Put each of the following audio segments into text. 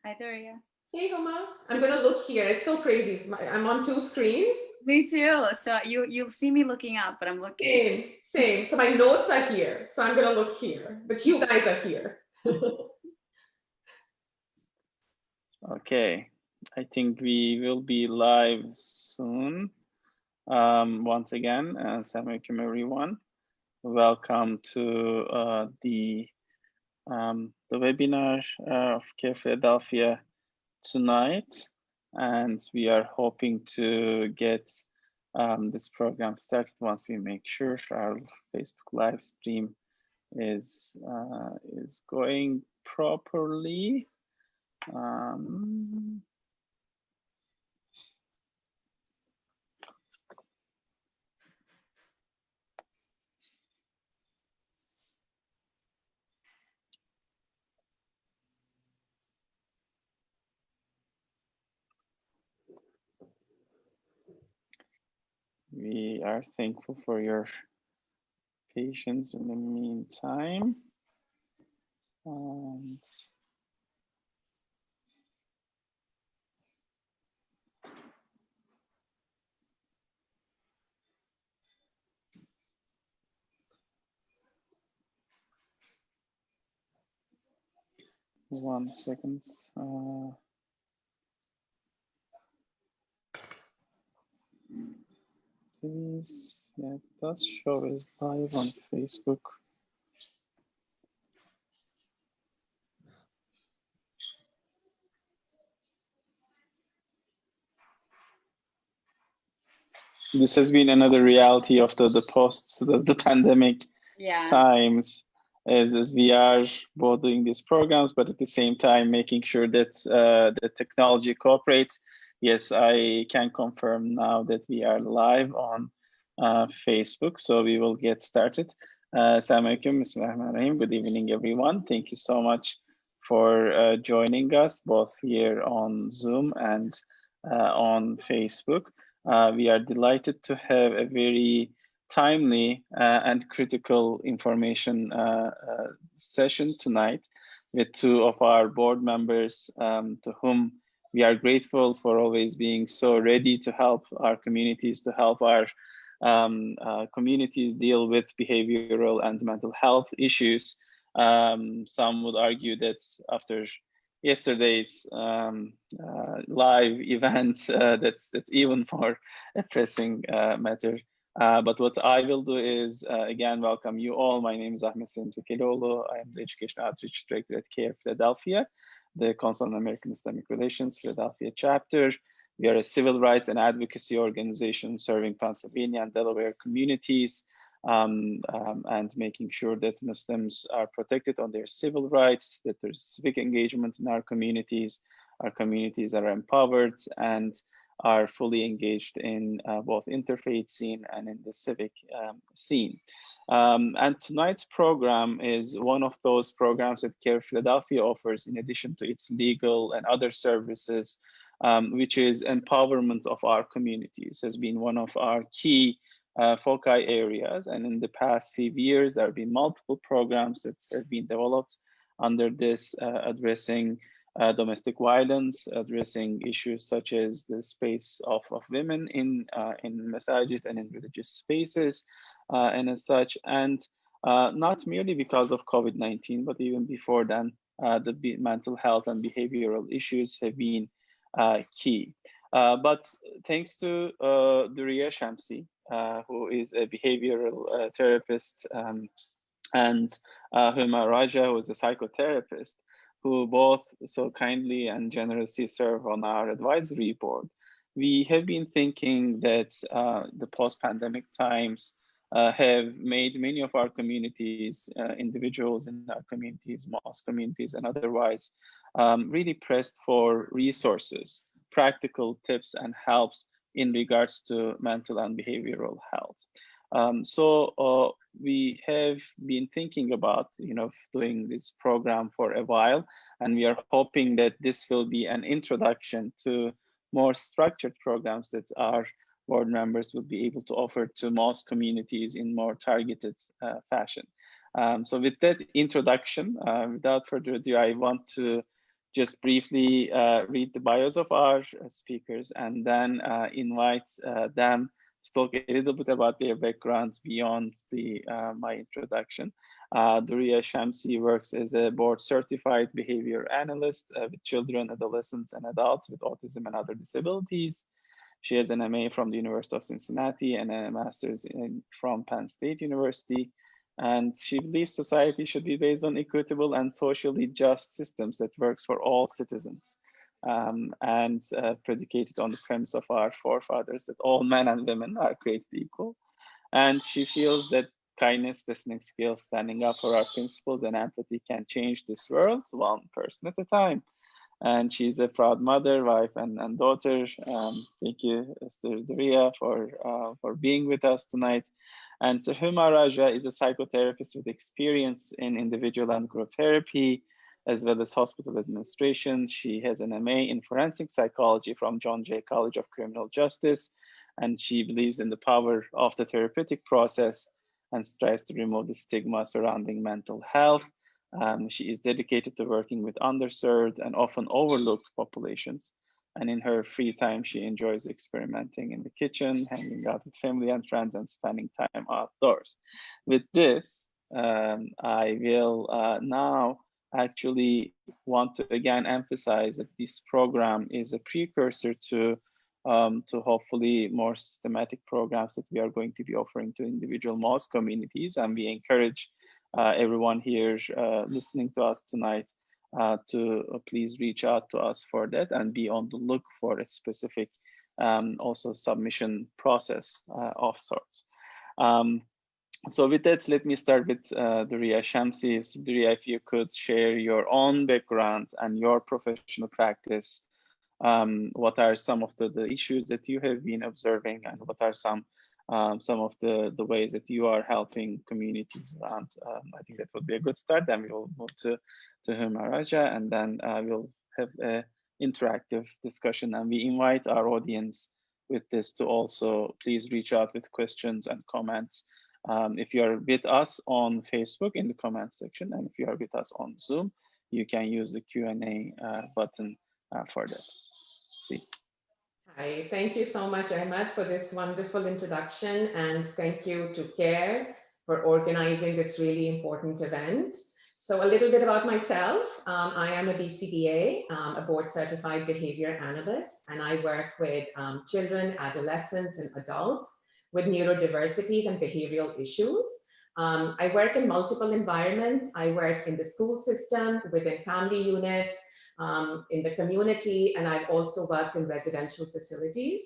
Hi, Durriya. Hey, Huma. I'm going to look here. It's so crazy. I'm on two screens. Me too. So you'll see me looking up, but I'm looking. Same, same. So my notes are here. So I'm going to look here. But you guys are here. Okay, I think we will be live soon. Once again, assalamu alaikum everyone. Welcome to the webinar of CAIR-Philadelphia tonight, and we are hoping to get this program started once we make sure our Facebook live stream is going properly. We are thankful for your patience in the meantime. And one second. Please, yeah, it does show is live on Facebook. This has been another reality of the the pandemic times, as we are both doing these programs, but at the same time making sure that the technology cooperates. Yes, I can confirm now that we are live on Facebook, so we will get started. Assalamu alaikum, bismillahirrahmanirrahim. Good evening, everyone. Thank you so much for joining us both here on Zoom and on Facebook. We are delighted to have a very timely and critical information session tonight with two of our board members to whom we are grateful for always being so ready to help our communities, to help our communities deal with behavioral and mental health issues. Some would argue that after yesterday's live event, that's even more a pressing matter. But what I will do is, again, welcome you all. My name is Ahmed Sentrikilolo. I am the Education Outreach Director at CAIR-Philadelphia, the Council on American Islamic Relations Philadelphia chapter. We are a civil rights and advocacy organization serving Pennsylvania and Delaware communities, and making sure that Muslims are protected on their civil rights, that there's civic engagement in our communities are empowered and are fully engaged in both interfaith scene and in the civic scene. And tonight's program is one of those programs that CAIR-Philadelphia offers in addition to its legal and other services, which is empowerment of our communities, has been one of our key foci areas. And in the past few years, there have been multiple programs that have been developed under this, addressing domestic violence, addressing issues such as the space of women in masajid and in religious spaces, and as such, and not merely because of COVID-19, but even before then, the mental health and behavioral issues have been key. But thanks to Durriya Shamsi, who is a behavioral therapist, and Huma Raja, who is a psychotherapist, who both so kindly and generously serve on our advisory board. We have been thinking that the post-pandemic times have made many of our communities, individuals in our communities, mosque communities, and otherwise, really pressed for resources, practical tips and helps in regards to mental and behavioral health. So we have been thinking about, doing this program for a while, and we are hoping that this will be an introduction to more structured programs that our board members will be able to offer to most communities in more targeted fashion. So with that introduction, without further ado, I want to just briefly read the bios of our speakers and then invite them to talk a little bit about their backgrounds beyond my introduction. Durriya Shamsi works as a board-certified behavior analyst with children, adolescents, and adults with autism and other disabilities. She has an MA from the University of Cincinnati and a master's from Penn State University. And she believes society should be based on equitable and socially just systems that works for all citizens, and predicated on the premise of our forefathers that all men and women are created equal. And she feels that kindness, listening skills, standing up for our principles, and empathy can change this world one person at a time. And she's a proud mother, wife, and daughter. Thank you, Mr. Durriya, for being with us tonight. And so Huma Raja is a psychotherapist with experience in individual and group therapy, as well as hospital administration. She has an MA in forensic psychology from John Jay College of Criminal Justice, and she believes in the power of the therapeutic process and strives to remove the stigma surrounding mental health. She is dedicated to working with underserved and often overlooked populations. And in her free time, she enjoys experimenting in the kitchen, hanging out with family and friends, and spending time outdoors. With this, I will now actually want to again emphasize that this program is a precursor to hopefully more systematic programs that we are going to be offering to individual mosque communities. And we encourage everyone here listening to us tonight to please reach out to us for that and be on the look for a specific also submission process of sorts. So with that, let me start with Durriya Shamsi. Durriya, if you could share your own background and your professional practice, what are some of the issues that you have been observing, and what are some of the ways that you are helping communities around? I think that would be a good start. Then we'll move to Huma Raja, and then we'll have an interactive discussion. And we invite our audience with this to also please reach out with questions and comments. If you are with us on Facebook, in the comments section, and if you are with us on Zoom, you can use the Q&A button for that. Please. Hi, thank you so much, Ahmed, for this wonderful introduction, and thank you to CAIR for organizing this really important event. So a little bit about myself. I am a BCBA, a board-certified behavior analyst, and I work with children, adolescents, and adults with neurodiversities and behavioral issues. I work in multiple environments. I work in the school system, within family units, in the community, and I've also worked in residential facilities.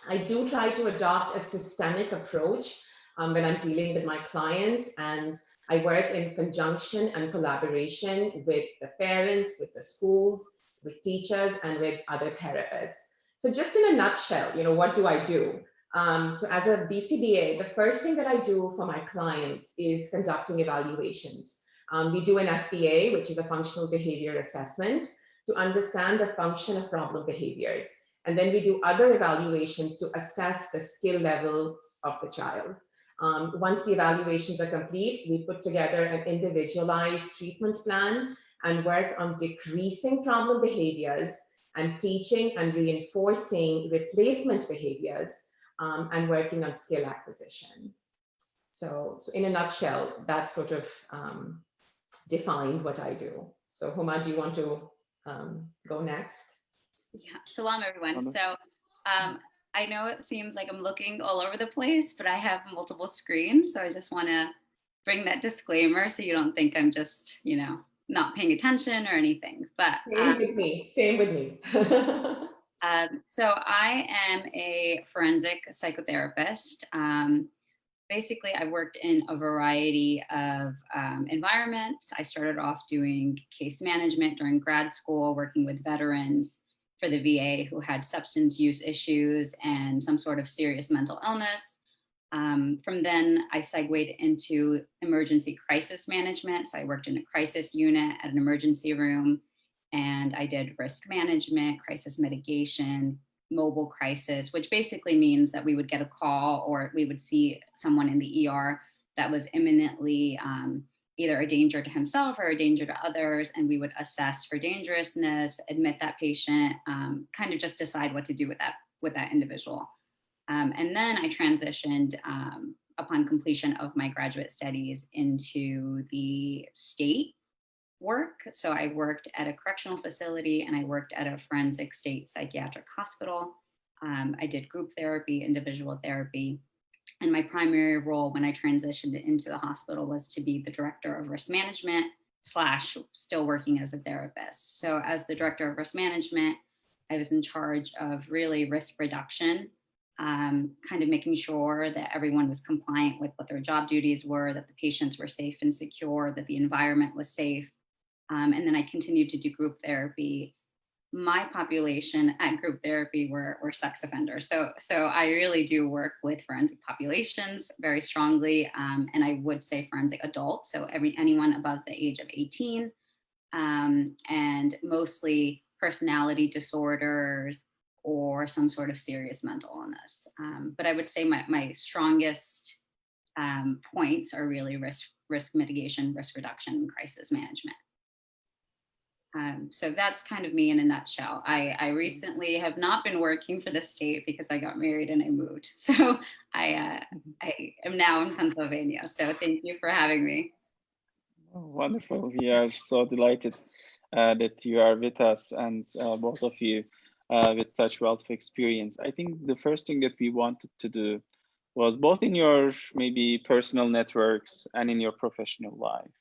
I do try to adopt a systemic approach when I'm dealing with my clients, and I work in conjunction and collaboration with the parents, with the schools, with teachers, and with other therapists. So just in a nutshell, what do I do? So as a BCBA, the first thing that I do for my clients is conducting evaluations. We do an FBA, which is a functional behavior assessment, to understand the function of problem behaviors. And then we do other evaluations to assess the skill levels of the child. Once the evaluations are complete, we put together an individualized treatment plan and work on decreasing problem behaviors and teaching and reinforcing replacement behaviors, and working on skill acquisition. So in a nutshell, that sort of defines what I do. So Huma, do you want to go next? Yeah, salam everyone. So I know it seems like I'm looking all over the place, but I have multiple screens. So I just want to bring that disclaimer so you don't think I'm just, not paying attention or anything. But same with me. So I am a forensic psychotherapist. Basically, I worked in a variety of environments. I started off doing case management during grad school, working with veterans for the VA who had substance use issues and some sort of serious mental illness. From then, I segued into emergency crisis management. So I worked in a crisis unit at an emergency room, and I did risk management, crisis mitigation, mobile crisis, which basically means that we would get a call or we would see someone in the ER that was imminently either a danger to himself or a danger to others. And we would assess for dangerousness, admit that patient, kind of just decide what to do with that individual. And then I transitioned upon completion of my graduate studies into the state work. So I worked at a correctional facility and I worked at a forensic state psychiatric hospital. I did group therapy, individual therapy. And my primary role when I transitioned into the hospital was to be the director of risk management / still working as a therapist. So as the director of risk management, I was in charge of really risk reduction, kind of making sure that everyone was compliant with what their job duties were, that the patients were safe and secure, that the environment was safe. And then I continued to do group therapy. My population at group therapy were sex offenders. So I really do work with forensic populations very strongly. And I would say forensic adults. So anyone above the age of 18, and mostly personality disorders or some sort of serious mental illness. But I would say my strongest points are really risk mitigation, risk reduction, and crisis management. So that's kind of me in a nutshell. I recently have not been working for the state because I got married and I moved. So I am now in Pennsylvania. So thank you for having me. Oh, wonderful. We are so delighted that you are with us, and both of you with such wealth of experience. I think the first thing that we wanted to do was, both in your maybe personal networks and in your professional life,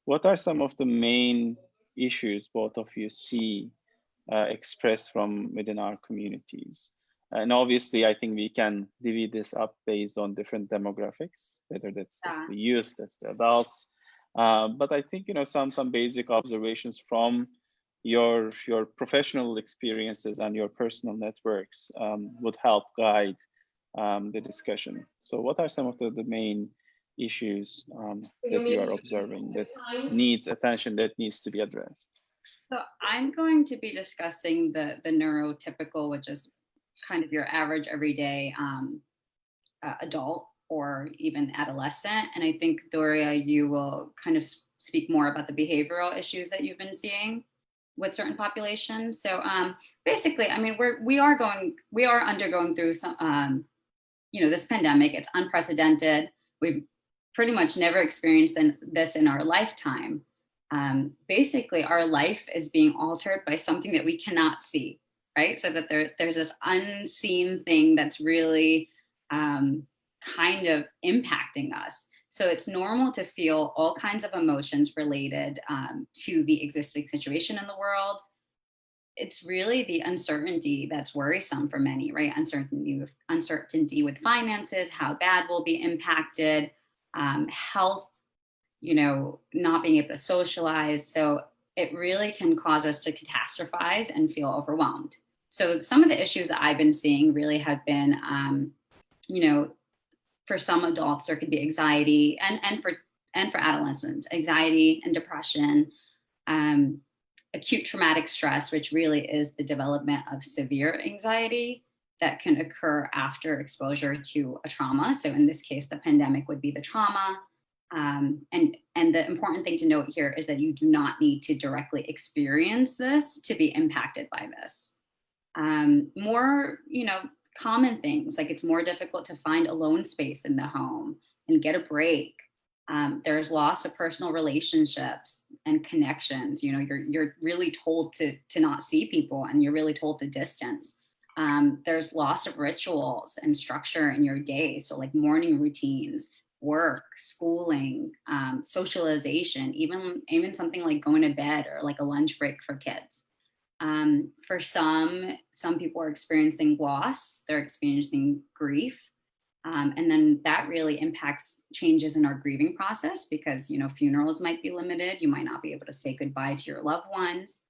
what are some of the main issues both of you see expressed from within our communities? And obviously, I think we can divide this up based on different demographics, whether that's the youth, that's the adults. But I think, some basic observations from your professional experiences and your personal networks would help guide the discussion. So what are some of the main issues that you are observing that needs attention, that needs to be addressed? So I'm going to be discussing the neurotypical, which is kind of your average everyday adult or even adolescent. And I think, Durriya, you will kind of speak more about the behavioral issues that you've been seeing with certain populations. So basically, I mean, we are undergoing through some, this pandemic. It's unprecedented. We've pretty much never experienced this in our lifetime. Basically, our life is being altered by something that we cannot see, right? So that there's this unseen thing that's really kind of impacting us. So it's normal to feel all kinds of emotions related to the existing situation in the world. It's really the uncertainty that's worrisome for many, right? Uncertainty with finances, how bad we'll be impacted, health, not being able to socialize. So it really can cause us to catastrophize and feel overwhelmed. So some of the issues that I've been seeing really have been, for some adults, there could be anxiety, and for adolescents, anxiety and depression, acute traumatic stress, which really is the development of severe anxiety that can occur after exposure to a trauma. So in this case, the pandemic would be the trauma. And the important thing to note here is that you do not need to directly experience this to be impacted by this. More, common things, like it's more difficult to find alone space in the home and get a break. There's loss of personal relationships and connections. You're really told to not see people, and you're really told to distance. There's loss of rituals and structure in your day. So like morning routines, work, schooling, socialization, even something like going to bed or like a lunch break for kids. For some people are experiencing loss, they're experiencing grief. And then that really impacts changes in our grieving process because, funerals might be limited. You might not be able to say goodbye to your loved ones.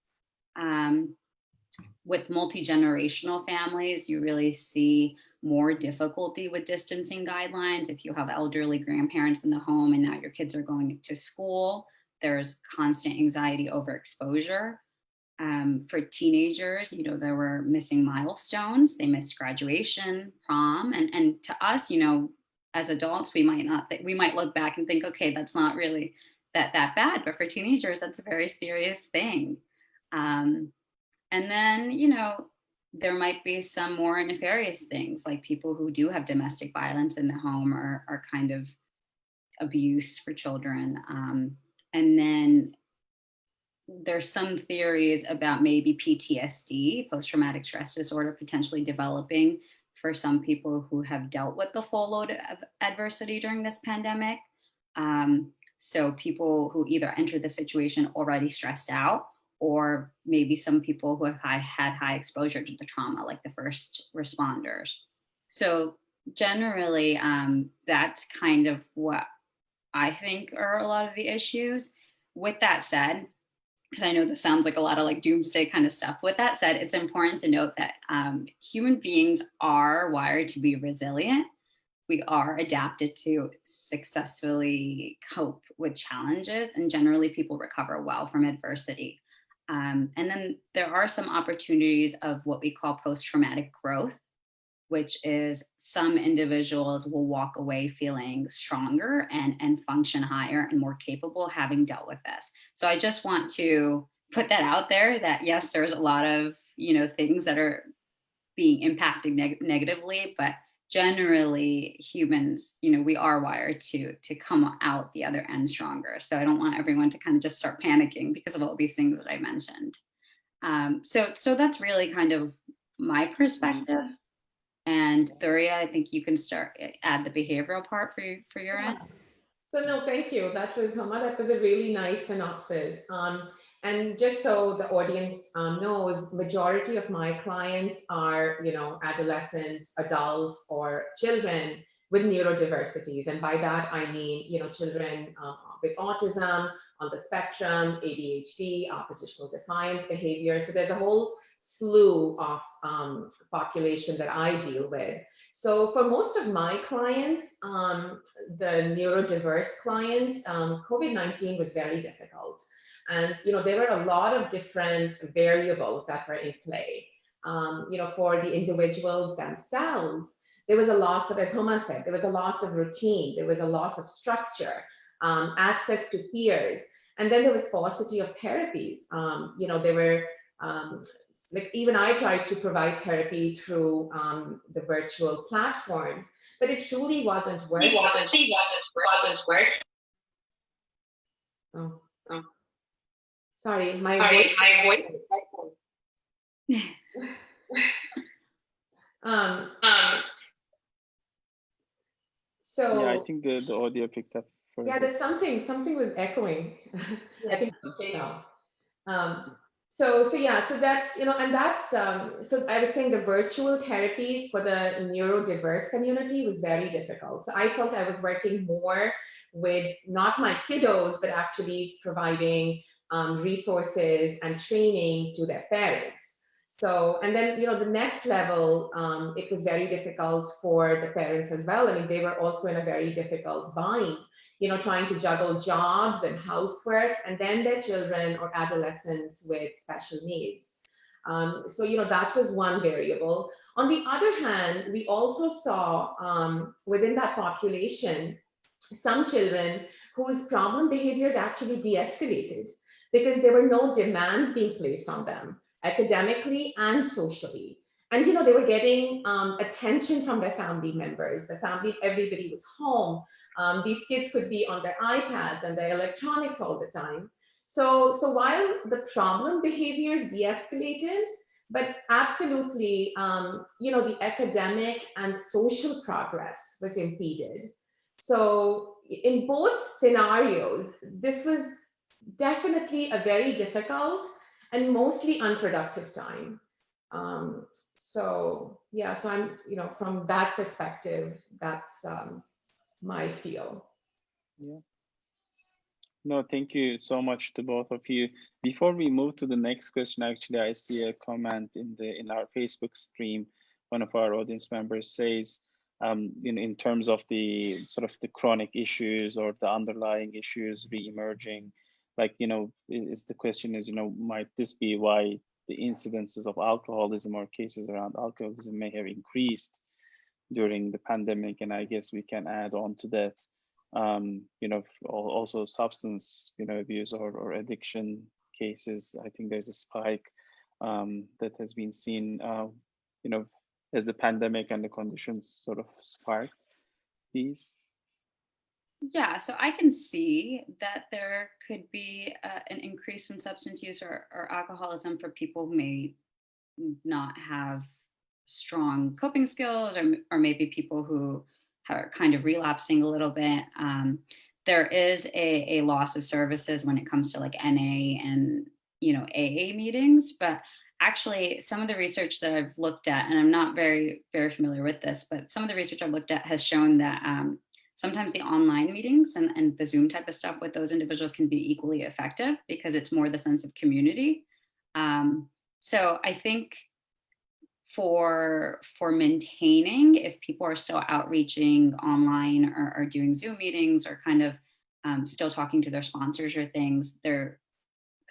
With multi-generational families, you really see more difficulty with distancing guidelines. If you have elderly grandparents in the home and now your kids are going to school, there's constant anxiety over exposure. For teenagers, there were missing milestones. They missed graduation, prom, and to us, as adults, we might look back and think, okay, that's not really that bad, but for teenagers, that's a very serious thing. And then, you know, there might be some more nefarious things, like people who do have domestic violence in the home or kind of abuse for children. And then there's some theories about maybe PTSD, post-traumatic stress disorder, potentially developing for some people who have dealt with the full load of adversity during this pandemic. So people who either enter the situation already stressed out, or maybe some people who have had high exposure to the trauma, like the first responders. So generally, that's kind of what I think are a lot of the issues. With that said, because I know this sounds like a lot of like doomsday kind of stuff. With that said, it's important to note that human beings are wired to be resilient. We are adapted to successfully cope with challenges, and generally people recover well from adversity. And then there are some opportunities of what we call post-traumatic growth, which is some individuals will walk away feeling stronger and function higher and more capable having dealt with this. So I just want to put that out there that yes, there's a lot of, you know, things that are being impacted negatively, but generally humans, you know, we are wired to come out the other end stronger. So I don't want everyone to kind of just start panicking because of all these things that I mentioned. So that's really kind of my perspective. And Durriya, I think you can add the behavioral part for your end. So no, thank you. That was Huma. That was a really nice synopsis. And just so the audience knows, majority of my clients are, you know, adolescents, adults, or children with neurodiversities. And by that, I mean, you know, children with autism, on the spectrum, ADHD, oppositional defiance behavior. So there's a whole slew of population that I deal with. So for most of my clients, the neurodiverse clients, COVID-19 was very difficult. And, you know, there were a lot of different variables that were in play. You know, for the individuals themselves, there was a loss of, as Huma said, there was a loss of routine, there was a loss of structure, access to peers, and then there was paucity of therapies. You know, there were, like even I tried to provide therapy through the virtual platforms, but it truly wasn't working. Oh. Sorry, my voice. So yeah, I think the audio picked up. Yeah, there's something was echoing. I think it's okay now. So that's, you know, and that's, so I was saying the virtual therapies for the neurodiverse community was very difficult. So I felt I was working more with not my kiddos, but actually providing resources and training to their parents. So, and then, you know, the next level, it was very difficult for the parents as well. I mean, they were also in a very difficult bind, you know, trying to juggle jobs and housework, and then their children or adolescents with special needs. So, you know, that was one variable. On the other hand, we also saw within that population, some children whose problem behaviors actually de-escalated because there were no demands being placed on them, academically and socially. And, you know, they were getting attention from their family members. The family, everybody was home. These kids could be on their iPads and their electronics all the time. So while the problem behaviors de-escalated, but absolutely, you know, the academic and social progress was impeded. So in both scenarios, this was definitely a very difficult and mostly unproductive time. So yeah, so I'm, you know, from that perspective, that's my feel. Yeah. No, thank you so much to both of you. Before we move to the next question, actually, I see a comment in our Facebook stream. One of our audience members says, in terms of the sort of the chronic issues or the underlying issues re-emerging, like, you know, the question is, you know, might this be why the incidences of alcoholism or cases around alcoholism may have increased during the pandemic? And I guess we can add on to that Also substance, abuse or addiction cases. I think there's a spike that has been seen, as the pandemic and the conditions sort of sparked these. Yeah, so I can see that there could be an increase in substance use or alcoholism for people who may not have strong coping skills, or maybe people who are kind of relapsing a little bit. There is a loss of services when it comes to like NA and AA meetings, but actually some of the research that I've looked at, and I'm not very familiar with this, but some of the research I've looked at has shown that sometimes the online meetings and the Zoom type of stuff with those individuals can be equally effective because it's more the sense of community. So I think for maintaining, if people are still outreaching online or doing Zoom meetings or kind of still talking to their sponsors or things, they're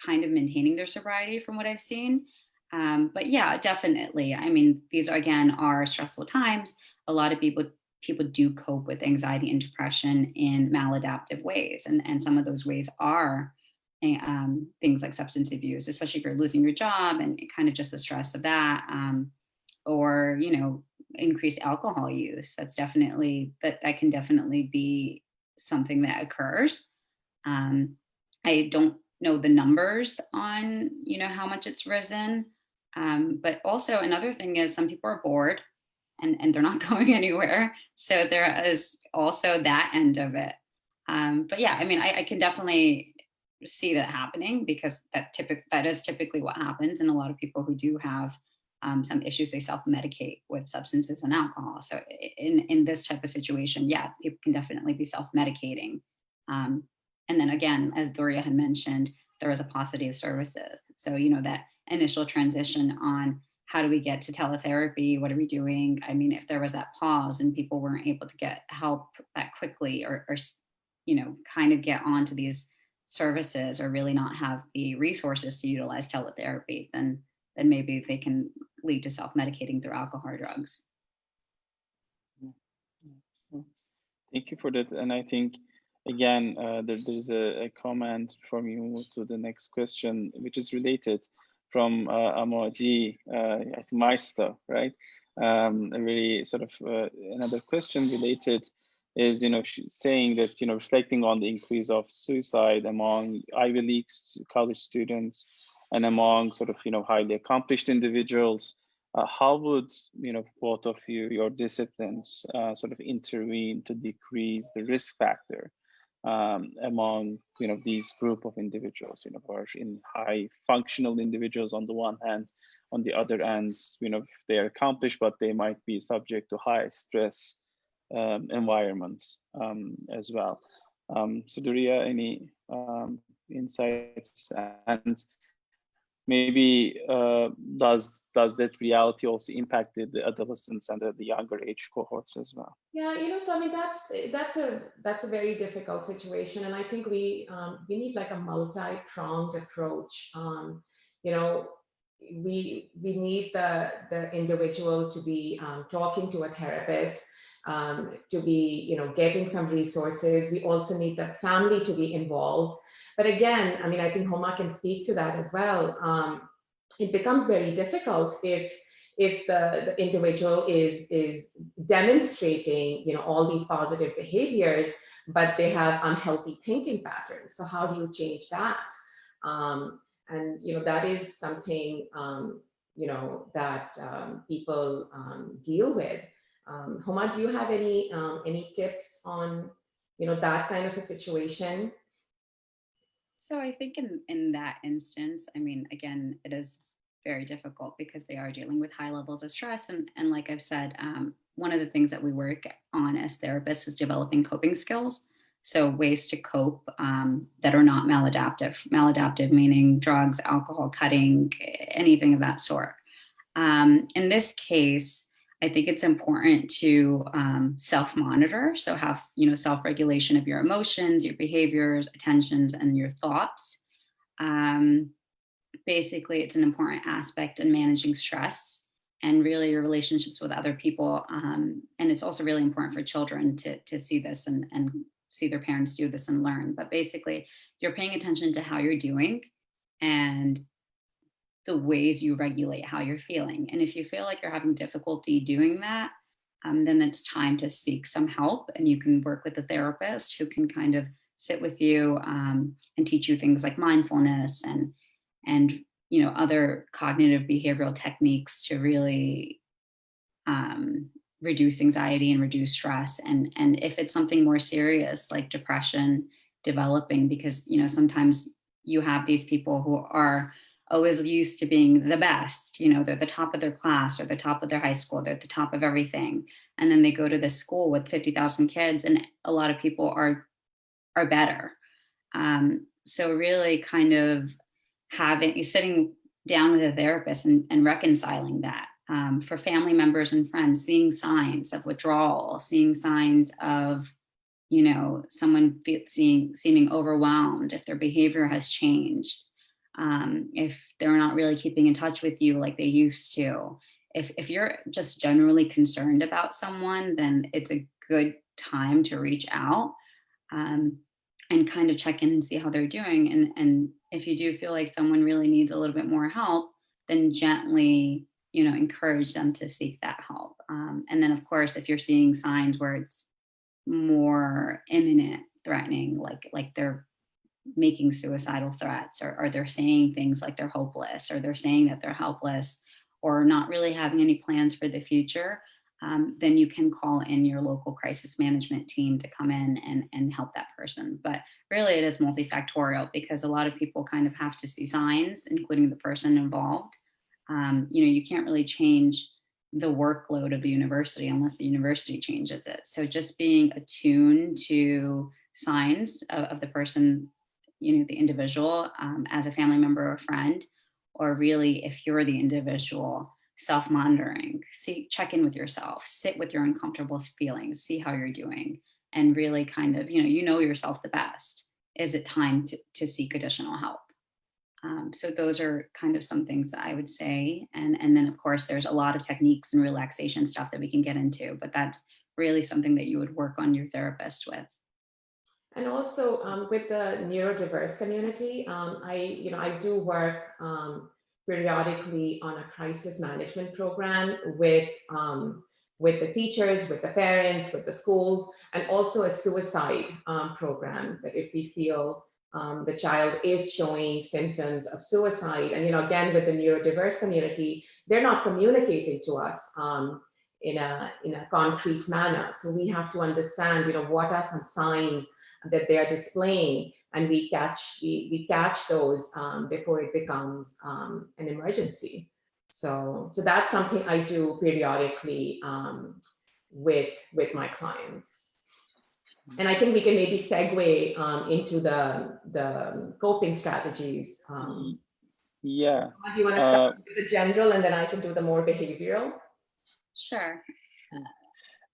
kind of maintaining their sobriety from what I've seen. But yeah, definitely. I mean, these again are stressful times. A lot of people do cope with anxiety and depression in maladaptive ways. And some of those ways are things like substance abuse, especially if you're losing your job and kind of just the stress of that, or, increased alcohol use. That can definitely be something that occurs. I don't know the numbers on, how much it's risen. But also another thing is some people are bored and they're not going anywhere. So there is also that end of it. But yeah, I mean, I can definitely see that happening because that is typically what happens. And a lot of people who do have some issues, they self-medicate with substances and alcohol. So in this type of situation, yeah, people can definitely be self-medicating. And then again, as Durriya had mentioned, there is a paucity of services. So, that initial transition on how do we get to teletherapy? What are we doing? I mean, if there was that pause and people weren't able to get help that quickly or kind of get onto these services or really not have the resources to utilize teletherapy, then maybe they can lead to self-medicating through alcohol or drugs. Thank you for that. And I think, again, there's a comment from you to the next question, which is related from Amoji at Meister, right? A really sort of another question related is, saying that, reflecting on the increase of suicide among Ivy League college students and among sort of, highly accomplished individuals, how would, both of your disciplines sort of intervene to decrease the risk factor among, these group of individuals, who are in high functional individuals on the one hand, on the other hand, they are accomplished, but they might be subject to high stress environments as well. So Durriya, any insights? And maybe does that reality also impacted the adolescents and the younger age cohorts as well? Yeah, so I mean that's a very difficult situation, and I think we need like a multi-pronged approach. We need the individual to be talking to a therapist, to be getting some resources. We also need the family to be involved. But again, I mean, I think Huma can speak to that as well. It becomes very difficult if the individual is demonstrating all these positive behaviors, but they have unhealthy thinking patterns. So how do you change that? And that is something that people deal with. Huma, do you have any tips on that kind of a situation? So I think in that instance, I mean, again, it is very difficult because they are dealing with high levels of stress. And like I've said, one of the things that we work on as therapists is developing coping skills. So ways to cope that are not maladaptive. Maladaptive meaning drugs, alcohol, cutting, anything of that sort. In this case, I think it's important to self-monitor. So have, self-regulation of your emotions, your behaviors, attentions, and your thoughts. Basically, it's an important aspect in managing stress and really your relationships with other people. And it's also really important for children to see this and see their parents do this and learn. But basically, you're paying attention to how you're doing and the ways you regulate how you're feeling. And if you feel like you're having difficulty doing that, then it's time to seek some help, and you can work with a therapist who can kind of sit with you and teach you things like mindfulness and other cognitive behavioral techniques to really reduce anxiety and reduce stress. And if it's something more serious like depression developing, because sometimes you have these people who are always used to being the best, they're the top of their class or the top of their high school, they're the top of everything, and then they go to this school with 50,000 kids and a lot of people are better. So really kind of sitting down with a therapist and reconciling that. For family members and friends, seeing signs of withdrawal, seeing signs of, someone seeming overwhelmed, if their behavior has changed, if they're not really keeping in touch with you like they used to. If you're just generally concerned about someone, then it's a good time to reach out and kind of check in and see how they're doing. And if you do feel like someone really needs a little bit more help, then gently, encourage them to seek that help. And then, of course, if you're seeing signs where it's more imminent, threatening, like they're making suicidal threats, or they're saying things like they're hopeless, or they're saying that they're helpless, or not really having any plans for the future, then you can call in your local crisis management team to come in and help that person. But really it is multifactorial, because a lot of people kind of have to see signs, including the person involved. You can't really change the workload of the university unless the university changes it. So just being attuned to signs of the person, the individual, as a family member or friend, or really if you're the individual, self-monitoring, check in with yourself, sit with your uncomfortable feelings, see how you're doing, and really kind of, yourself the best. Is it time to seek additional help? So those are kind of some things that I would say. And then of course, there's a lot of techniques and relaxation stuff that we can get into, but that's really something that you would work on your therapist with. And also with the neurodiverse community, I do work periodically on a crisis management program with the teachers, with the parents, with the schools, and also a suicide program, that if we feel the child is showing symptoms of suicide, and again with the neurodiverse community, they're not communicating to us in a concrete manner. So we have to understand, what are some signs that they are displaying, and we catch those before it becomes an emergency. So that's something I do periodically with my clients. And I think we can maybe segue into the coping strategies. Yeah. Do you want to start with the general, and then I can do the more behavioral? Sure.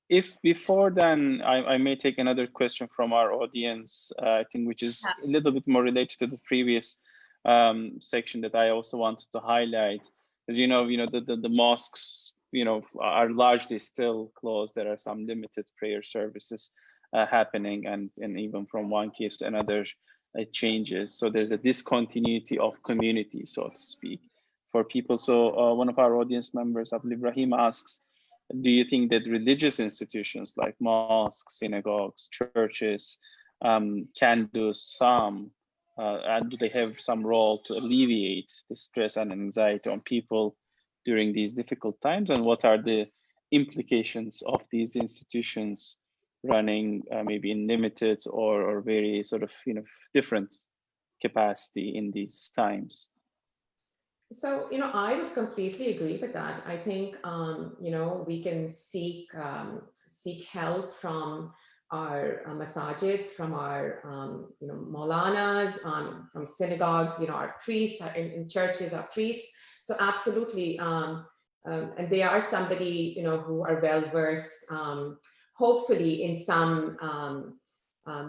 If before then, I may take another question from our audience, I think, which is a little bit more related to the previous section that I also wanted to highlight. As the mosques, are largely still closed. There are some limited prayer services happening, and even from one case to another, it changes. So there's a discontinuity of community, so to speak, for people. So one of our audience members, I believe Rahim, asks, do you think that religious institutions like mosques, synagogues, churches can do some, and do they have some role to alleviate the stress and anxiety on people during these difficult times? And what are the implications of these institutions running maybe in limited or very sort of different capacity in these times? So, I would completely agree with that. I think, we can seek help from our masajids, from our, maulanas, from synagogues, our priests, in churches, our priests. So absolutely. And they are somebody, who are well-versed, hopefully in some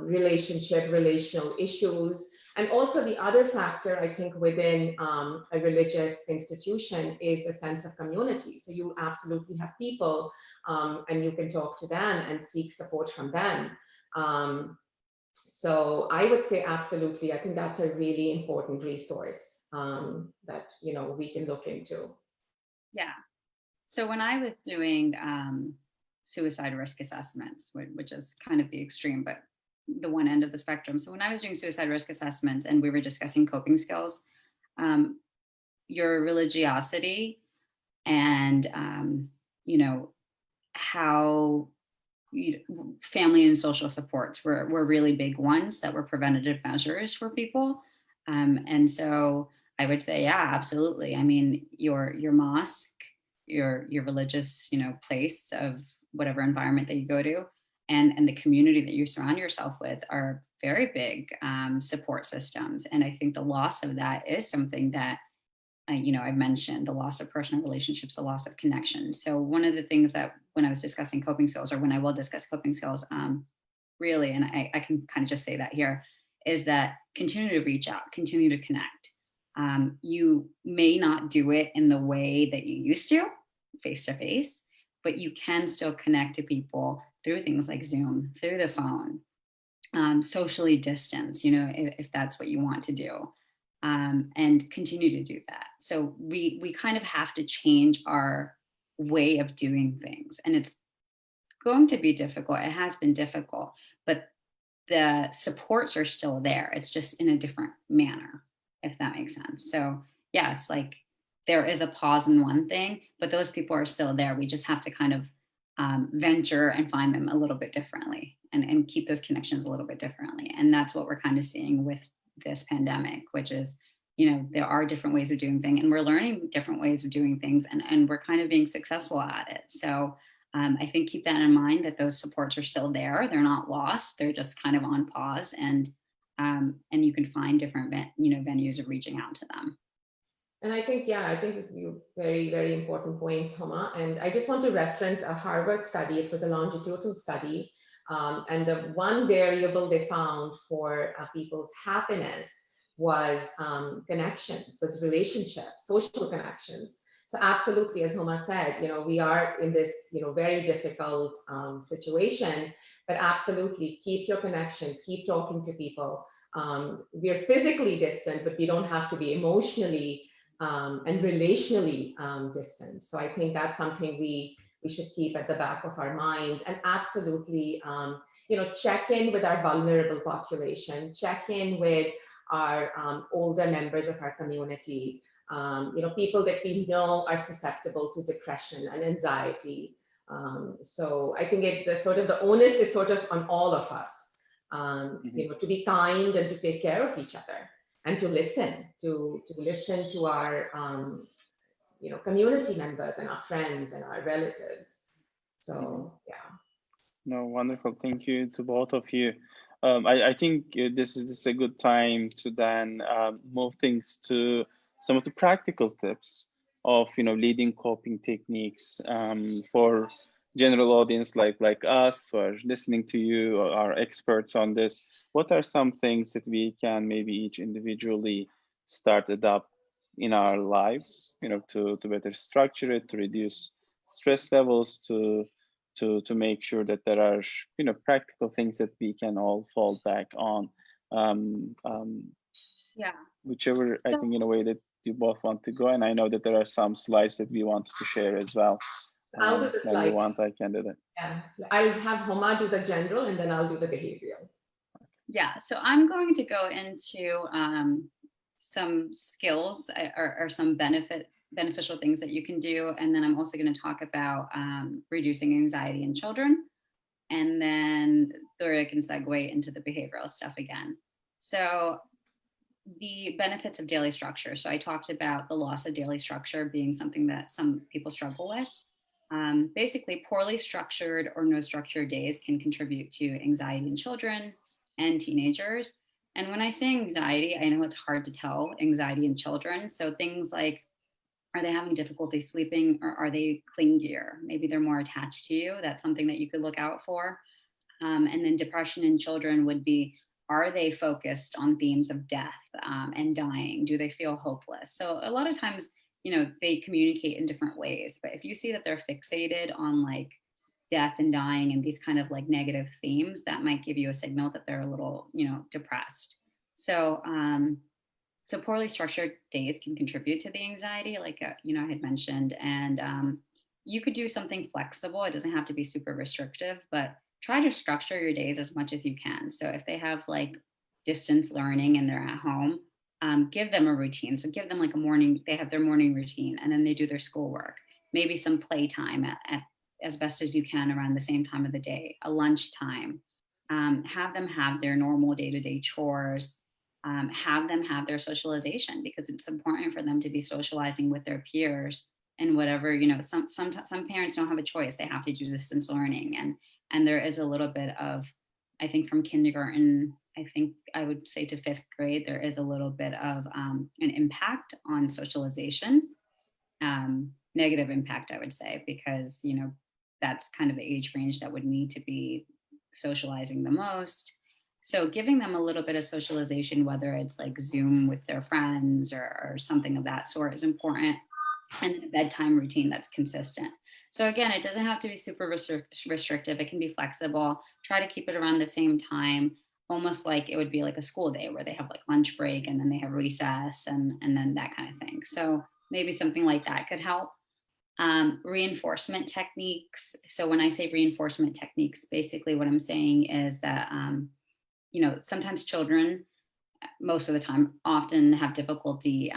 relational issues. And also the other factor, I think, within a religious institution is the sense of community. So you absolutely have people and you can talk to them and seek support from them. So I would say absolutely. I think that's a really important resource that we can look into. Yeah. So when I was doing suicide risk assessments, which is kind of the extreme, but the one end of the spectrum. So when I was doing suicide risk assessments and we were discussing coping skills, um, your religiosity and how family and social supports were really big ones that were preventative measures for people. And so I would say, yeah, absolutely. I mean, your mosque, your religious, place of whatever environment that you go to, and the community that you surround yourself with are very big support systems. And I think the loss of that is something that I mentioned the loss of personal relationships, the loss of connection. So one of the things that when I was discussing coping skills, or when I will discuss coping skills, really, and I can kind of just say that here, is that continue to reach out, continue to connect. You may not do it in the way that you used to, face to face, but you can still connect to people through things like Zoom, through the phone, socially distance, if that's what you want to do, and continue to do that. So we kind of have to change our way of doing things, and it's going to be difficult. It has been difficult, but the supports are still there. It's just in a different manner, if that makes sense. So yes, like there is a pause in one thing, but those people are still there. We just have to kind of venture and find them a little bit differently, and keep those connections a little bit differently. And that's what we're kind of seeing with this pandemic, which is, there are different ways of doing things, and we're learning different ways of doing things, and we're kind of being successful at it. So I think keep that in mind, that those supports are still there. They're not lost. They're just kind of on pause, and you can find different venues of reaching out to them. And I think, yeah, I think you very, very important points, Huma. And I just want to reference a Harvard study. It was a longitudinal study. And the one variable they found for people's happiness was connections, was relationships, social connections. So absolutely, as Huma said, we are in this, very difficult situation, but absolutely keep your connections, keep talking to people. We're physically distant, but we don't have to be emotionally and relationally distant. So I think that's something we should keep at the back of our minds, and absolutely, check in with our vulnerable population, check in with our older members of our community, people that we know are susceptible to depression and anxiety. So I think the onus is sort of on all of us, to be kind and to take care of each other, and to listen to our community members and our friends and our relatives. So yeah. No, wonderful. Thank you to both of you. I think this is a good time to then move things to some of the practical tips of leading coping techniques for general audience like us who are listening to you, or are experts on this. What are some things that we can maybe each individually start adopt in our lives, to better structure it, to reduce stress levels, to make sure that there are practical things that we can all fall back on, Yeah. whichever, I think, in a way that you both want to go. And I know that there are some slides that we wanted to share as well. I'll do the When slides. you want, I can do that. Yeah, I'll have Huma do the general, and then I'll do the behavioral. Yeah, so I'm going to go into some skills or some beneficial things that you can do. And then I'm also going to talk about reducing anxiety in children. And then Durriya can segue into the behavioral stuff again. So the benefits of daily structure. So I talked about the loss of daily structure being something that some people struggle with. Basically, poorly structured or no structured days can contribute to anxiety in children and teenagers. And when I say anxiety, I know it's hard to tell anxiety in children. So things like, are they having difficulty sleeping, or are they clingier? Maybe they're more attached to you. That's something that you could look out for. And then depression in children would be, are they focused on themes of death and dying? Do they feel hopeless? So a lot of times, they communicate in different ways. But if you see that they're fixated on like death and dying and these kind of like negative themes, that might give you a signal that they're a little, depressed. So, so poorly structured days can contribute to the anxiety, like, I had mentioned, and you could do something flexible. It doesn't have to be super restrictive, but try to structure your days as much as you can. So if they have like distance learning and they're at home, give them a routine. So give them like a morning, they have their morning routine and then they do their schoolwork, maybe some playtime at as best as you can around the same time of the day, a lunch time. Have them have their normal day-to-day chores. Have them have their socialization, because it's important for them to be socializing with their peers and whatever, some parents don't have a choice. They have to do distance learning. And there is a little bit of, I think from kindergarten, I think I would say to fifth grade, there is a little bit of an impact on socialization, negative impact, I would say, because, that's kind of the age range that would need to be socializing the most. So giving them a little bit of socialization, whether it's like Zoom with their friends or something of that sort, is important, and a bedtime routine that's consistent. So again, it doesn't have to be super restrictive. It can be flexible. Try to keep it around the same time, almost like it would be like a school day where they have like lunch break and then they have recess and then that kind of thing. So maybe something like that could help. Reinforcement techniques. So when I say reinforcement techniques, basically what I'm saying is that, sometimes children, most of the time, often have difficulty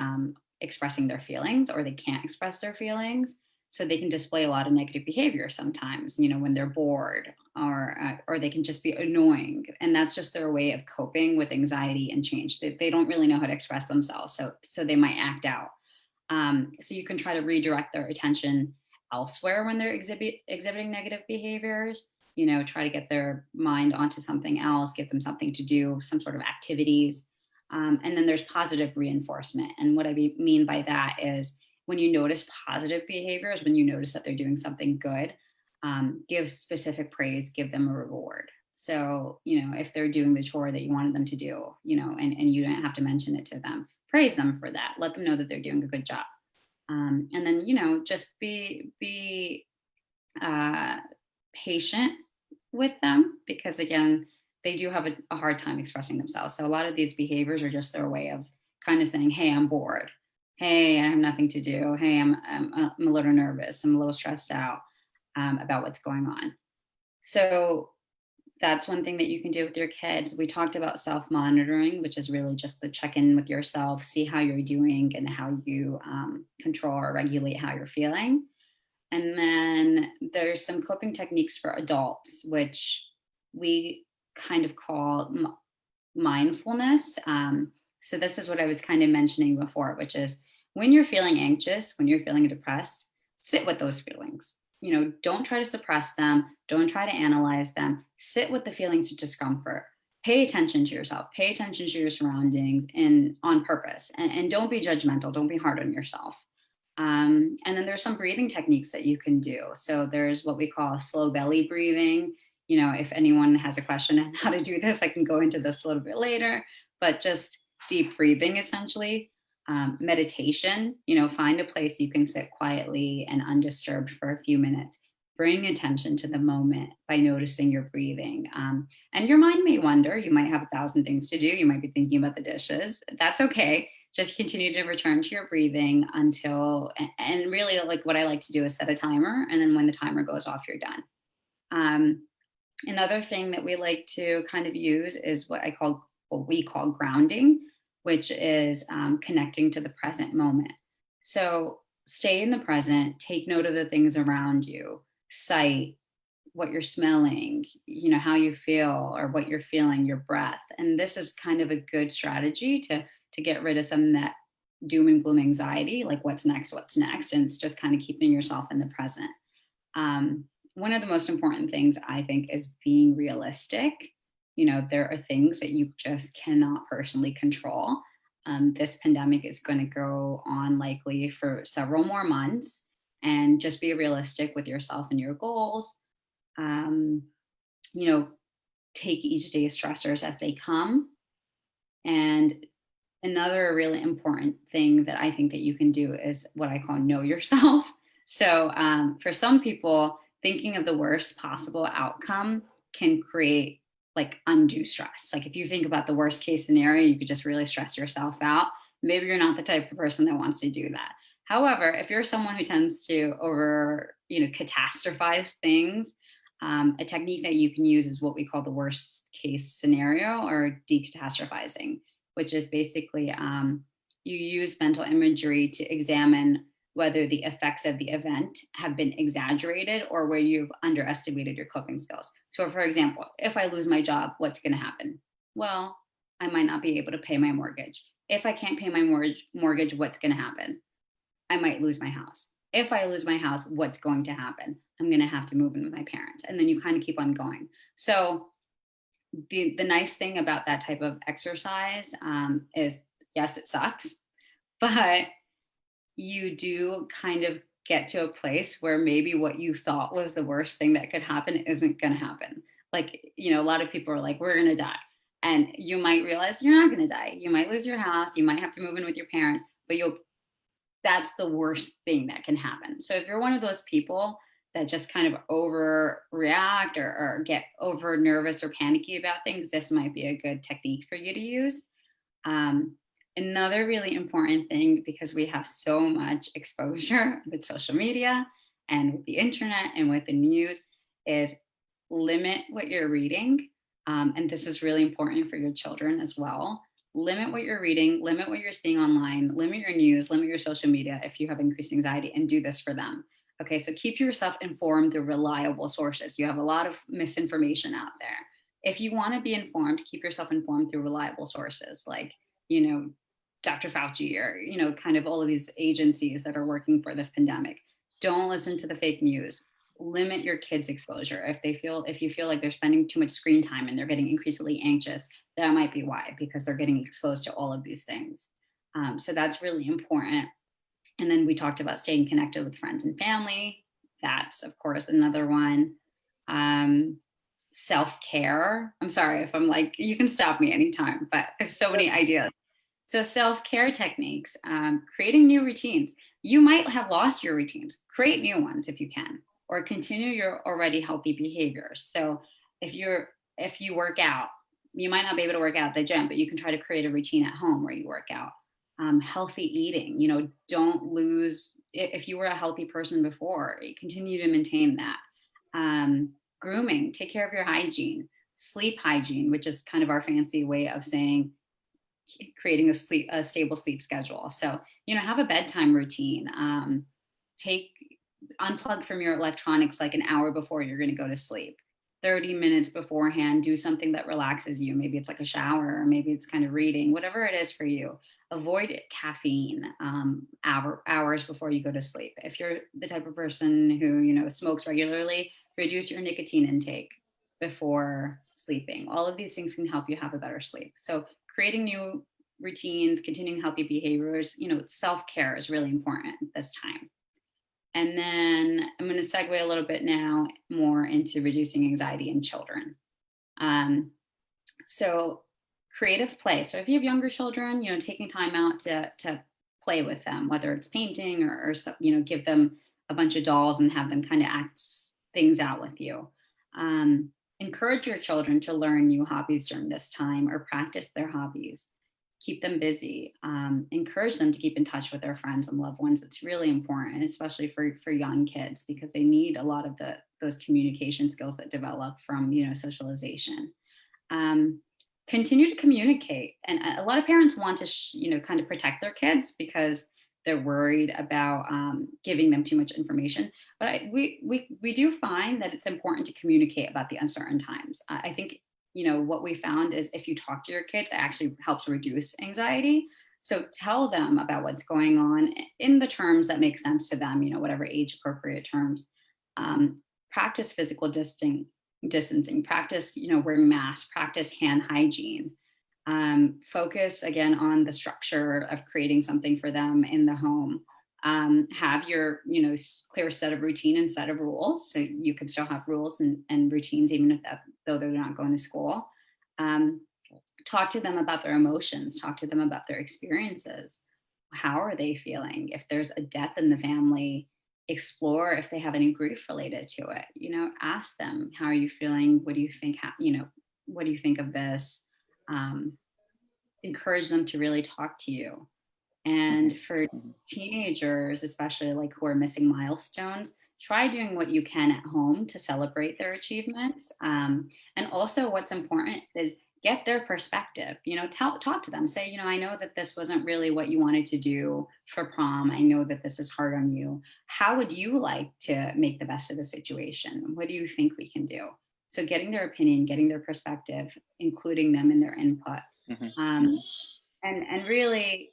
expressing their feelings, or they can't express their feelings. So they can display a lot of negative behavior sometimes, when they're bored, or they can just be annoying. And that's just their way of coping with anxiety and change. They don't really know how to express themselves. So they might act out. So you can try to redirect their attention elsewhere when they're exhibiting negative behaviors. Try to get their mind onto something else, give them something to do, some sort of activities. And then there's positive reinforcement. And what I mean by that is, when you notice positive behaviors, when you notice that they're doing something good, give specific praise, give them a reward. So, if they're doing the chore that you wanted them to do, and you don't have to mention it to them, praise them for that. Let them know that they're doing a good job. And then, just be patient with them, because again, they do have a hard time expressing themselves. So a lot of these behaviors are just their way of kind of saying, hey, I'm bored. Hey, I have nothing to do. Hey, I'm a little nervous. I'm a little stressed out about what's going on. So that's one thing that you can do with your kids. We talked about self-monitoring, which is really just the check-in with yourself, see how you're doing and how you control or regulate how you're feeling. And then there's some coping techniques for adults, which we kind of call mindfulness. So this is what I was kind of mentioning before, which is, when you're feeling anxious, when you're feeling depressed, sit with those feelings. Don't try to suppress them. Don't try to analyze them. Sit with the feelings of discomfort. Pay attention to yourself. Pay attention to your surroundings, and on purpose. And don't be judgmental. Don't be hard on yourself. And then there's some breathing techniques that you can do. So there's what we call slow belly breathing. If anyone has a question on how to do this, I can go into this a little bit later, but just deep breathing, essentially. Meditation, find a place you can sit quietly and undisturbed for a few minutes. Bring attention to the moment by noticing your breathing. And your mind may wander. You might have 1,000 things to do. You might be thinking about the dishes. That's okay. Just continue to return to your breathing until, and really, like, what I like to do is set a timer. And then when the timer goes off, you're done. Another thing that we like to kind of use is what we call grounding, which is connecting to the present moment. So stay in the present, take note of the things around you, sight, what you're smelling, how you feel or what you're feeling, your breath. And this is kind of a good strategy to get rid of some of that doom and gloom anxiety, like what's next. And it's just kind of keeping yourself in the present. One of the most important things, I think, is being realistic. There are things that you just cannot personally control. This pandemic is going to go on likely for several more months, and just be realistic with yourself and your goals. Take each day's stressors as they come. And another really important thing that I think that you can do is what I call know yourself. So for some people, thinking of the worst possible outcome can create like undue stress. Like if you think about the worst case scenario, you could just really stress yourself out. Maybe you're not the type of person that wants to do that. However, if you're someone who tends to catastrophize things, a technique that you can use is what we call the worst case scenario or decatastrophizing, which is basically you use mental imagery to examine whether the effects of the event have been exaggerated or where you've underestimated your coping skills. So, for example, if I lose my job, what's going to happen? Well, I might not be able to pay my mortgage. If I can't pay my mortgage, what's going to happen? I might lose my house. If I lose my house, what's going to happen? I'm going to have to move in with my parents. And then you kind of keep on going. So the nice thing about that type of exercise is, yes, it sucks, but you do kind of get to a place where maybe what you thought was the worst thing that could happen isn't going to happen. Like, a lot of people are like, we're going to die. And you might realize you're not going to die. You might lose your house. You might have to move in with your parents, but that's the worst thing that can happen. So if you're one of those people that just kind of overreact or get over nervous or panicky about things, this might be a good technique for you to use. Another really important thing, because we have so much exposure with social media and with the internet and with the news, is limit what you're reading. And this is really important for your children as well. Limit what you're reading, limit what you're seeing online, limit your news, limit your social media if you have increased anxiety, and do this for them. Okay, so keep yourself informed through reliable sources. You have a lot of misinformation out there. If you want to be informed, keep yourself informed through reliable sources like, Dr. Fauci or, kind of all of these agencies that are working for this pandemic. Don't listen to the fake news. Limit your kids' exposure. If you feel like they're spending too much screen time and they're getting increasingly anxious, that might be why, because they're getting exposed to all of these things. So that's really important. And then we talked about staying connected with friends and family. That's, of course, another one. Self-care. I'm sorry if I'm like, you can stop me anytime, but I have so many ideas. So self-care techniques, creating new routines. You might have lost your routines. Create new ones if you can, or continue your already healthy behaviors. So if you work out, you might not be able to work out at the gym, but you can try to create a routine at home where you work out. Healthy eating, don't lose, if you were a healthy person before, continue to maintain that. Grooming, take care of your hygiene. Sleep hygiene, which is kind of our fancy way of saying creating a stable sleep schedule. So, have a bedtime routine. Unplug from your electronics like an hour before you're going to go to sleep. 30 minutes beforehand, do something that relaxes you. Maybe it's like a shower, or maybe it's kind of reading, whatever it is for you. Avoid caffeine hours before you go to sleep. If you're the type of person who, smokes regularly, reduce your nicotine intake before sleeping. All of these things can help you have a better sleep. So creating new routines, continuing healthy behaviors, self-care is really important at this time. And then I'm going to segue a little bit now more into reducing anxiety in children. So creative play. So if you have younger children, taking time out to play with them, whether it's painting or give them a bunch of dolls and have them kind of act things out with you. Encourage your children to learn new hobbies during this time or practice their hobbies. Keep them busy. Encourage them to keep in touch with their friends and loved ones. It's really important, especially for young kids, because they need a lot of those communication skills that develop from socialization. Continue to communicate, and a lot of parents want to kind of protect their kids because they're worried about giving them too much information. But we do find that it's important to communicate about the uncertain times. I think what we found is if you talk to your kids, it actually helps reduce anxiety. So tell them about what's going on in the terms that make sense to them, whatever age appropriate terms. Practice physical distancing, practice, wearing masks, practice hand hygiene. Focus again on the structure of creating something for them in the home. Have your, clear set of routine and set of rules. So you can still have rules and routines, even though they're not going to school. Talk to them about their emotions. Talk to them about their experiences. How are they feeling? If there's a death in the family, explore if they have any grief related to it. Ask them, how are you feeling? What do you think? What do you think of this? Encourage them to really talk to you. And for teenagers, especially like who are missing milestones, try doing what you can at home to celebrate their achievements. And also what's important is get their perspective, talk to them, say, I know that this wasn't really what you wanted to do for prom. I know that this is hard on you. How would you like to make the best of the situation? What do you think we can do? So getting their opinion, getting their perspective, including them in their input. And really,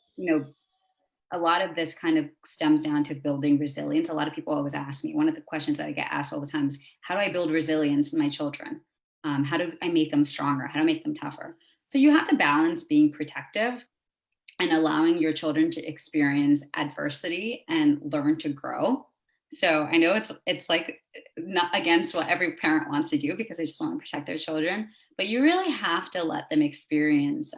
a lot of this kind of stems down to building resilience. A lot of people always ask me, one of the questions that I get asked all the time is, how do I build resilience in my children? How do I make them stronger? How do I make them tougher? So you have to balance being protective and allowing your children to experience adversity and learn to grow. So I know it's like not against what every parent wants to do because they just want to protect their children, but you really have to let them experience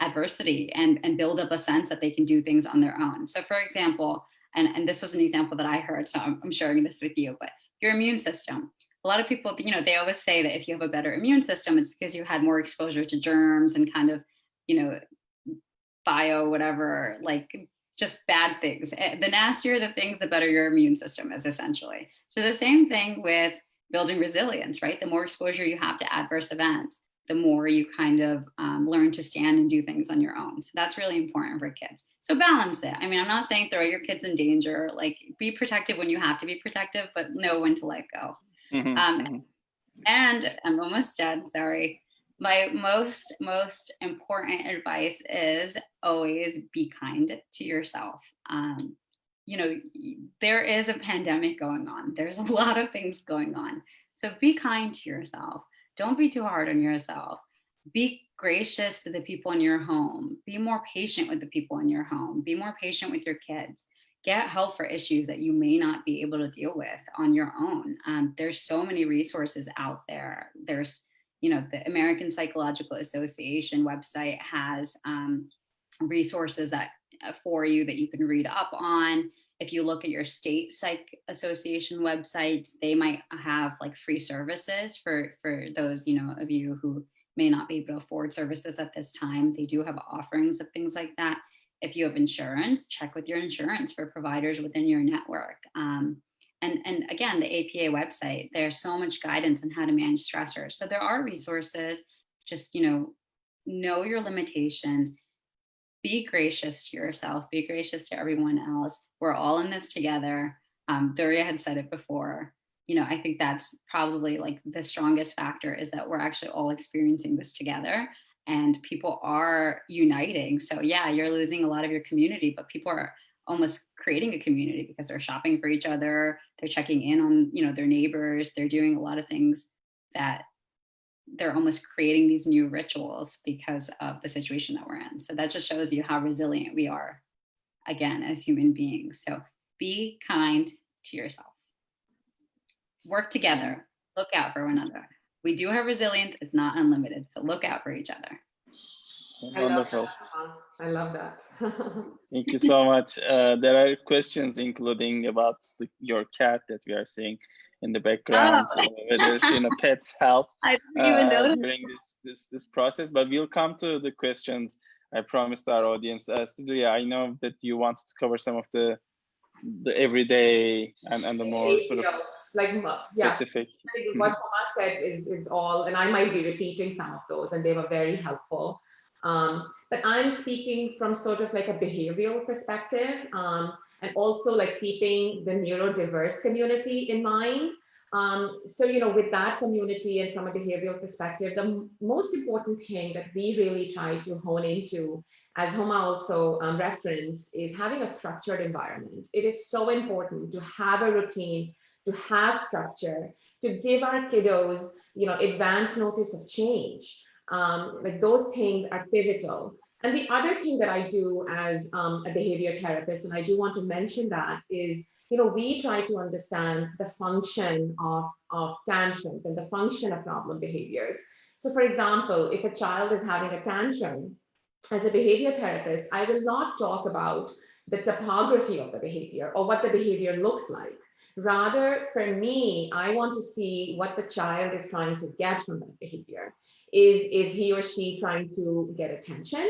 adversity and build up a sense that they can do things on their own. So for example, and this was an example that I heard, so I'm sharing this with you, but your immune system. A lot of people, they always say that if you have a better immune system, it's because you had more exposure to germs and kind of, bio, whatever, like just bad things. The nastier the things, the better your immune system is, essentially. So the same thing with building resilience, right? The more exposure you have to adverse events, the more you kind of learn to stand and do things on your own. So that's really important for kids. So balance it. I mean, I'm not saying throw your kids in danger, like be protective when you have to be protective, but know when to let go. And I'm almost done, sorry. My most important advice is always be kind to yourself. There is a pandemic going on. There's a lot of things going on. So be kind to yourself. Don't be too hard on yourself. Be gracious to the people in your home. Be more patient with the people in your home. Be more patient with your kids. Get help for issues that you may not be able to deal with on your own. There's so many resources out there. There's, the American Psychological Association website has resources that for you that you can read up on. If you look at your state psych association websites, they might have like free services for those, of you who may not be able to afford services at this time. They do have offerings of things like that. If you have insurance, check with your insurance for providers within your network. And again, the APA website, there's so much guidance on how to manage stressors. So there are resources, just, know your limitations, be gracious to yourself, be gracious to everyone else. We're all in this together. Durriya had said it before. I think that's probably like the strongest factor, is that we're actually all experiencing this together and people are uniting. So yeah, you're losing a lot of your community, but people are almost creating a community because they're shopping for each other. They're checking in on, their neighbors. They're doing a lot of things that they're almost creating these new rituals because of the situation that we're in. So that just shows you how resilient we are, again, as human beings. So be kind to yourself. Work together. Look out for one another. We do have resilience. It's not unlimited. So look out for each other. Wonderful. I love that. Thank you so much. There are questions including about your cat that we are seeing in the background, whether pets help I didn't even notice during this process, but we'll come to the questions. I promised our audience. Durriya, I know that you wanted to cover some of the everyday and the more sort of specific. What Huma said is all, and I might be repeating some of those, and they were very helpful. But I'm speaking from sort of like a behavioral perspective, and also like keeping the neurodiverse community in mind. So, with that community and from a behavioral perspective, the most important thing that we really try to hone into, as Huma also referenced, is having a structured environment. It is so important to have a routine, to have structure, to give our kiddos, advance notice of change. Like those things are pivotal. And the other thing that I do as a behavior therapist, and I do want to mention that, is, we try to understand the function of tantrums and the function of problem behaviors. So for example, if a child is having a tantrum, as a behavior therapist, I will not talk about, the topography of the behavior or what the behavior looks like. Rather, for me, I want to see what the child is trying to get from that behavior. Is he or she trying to get attention?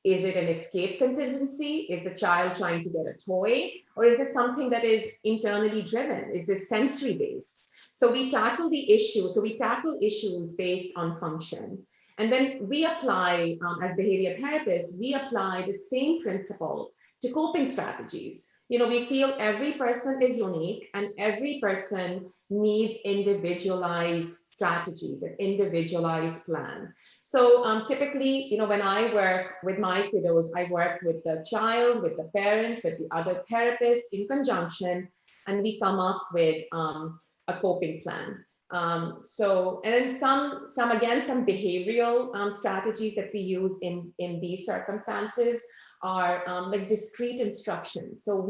Is it an escape contingency? Is the child trying to get a toy? Or is it something that is internally driven? Is this sensory based? So we tackle the issue. So we tackle issues based on function. And then we apply, as behavior therapists, we apply the same principle to coping strategies. You know, we feel every person is unique and every person needs individualized strategies, an individualized plan. So typically, you know, when I work with my kiddos, I work with the child, with the parents, with the other therapists in conjunction, and we come up with a coping plan. And then some behavioral strategies that we use in these circumstances are like discrete instructions. So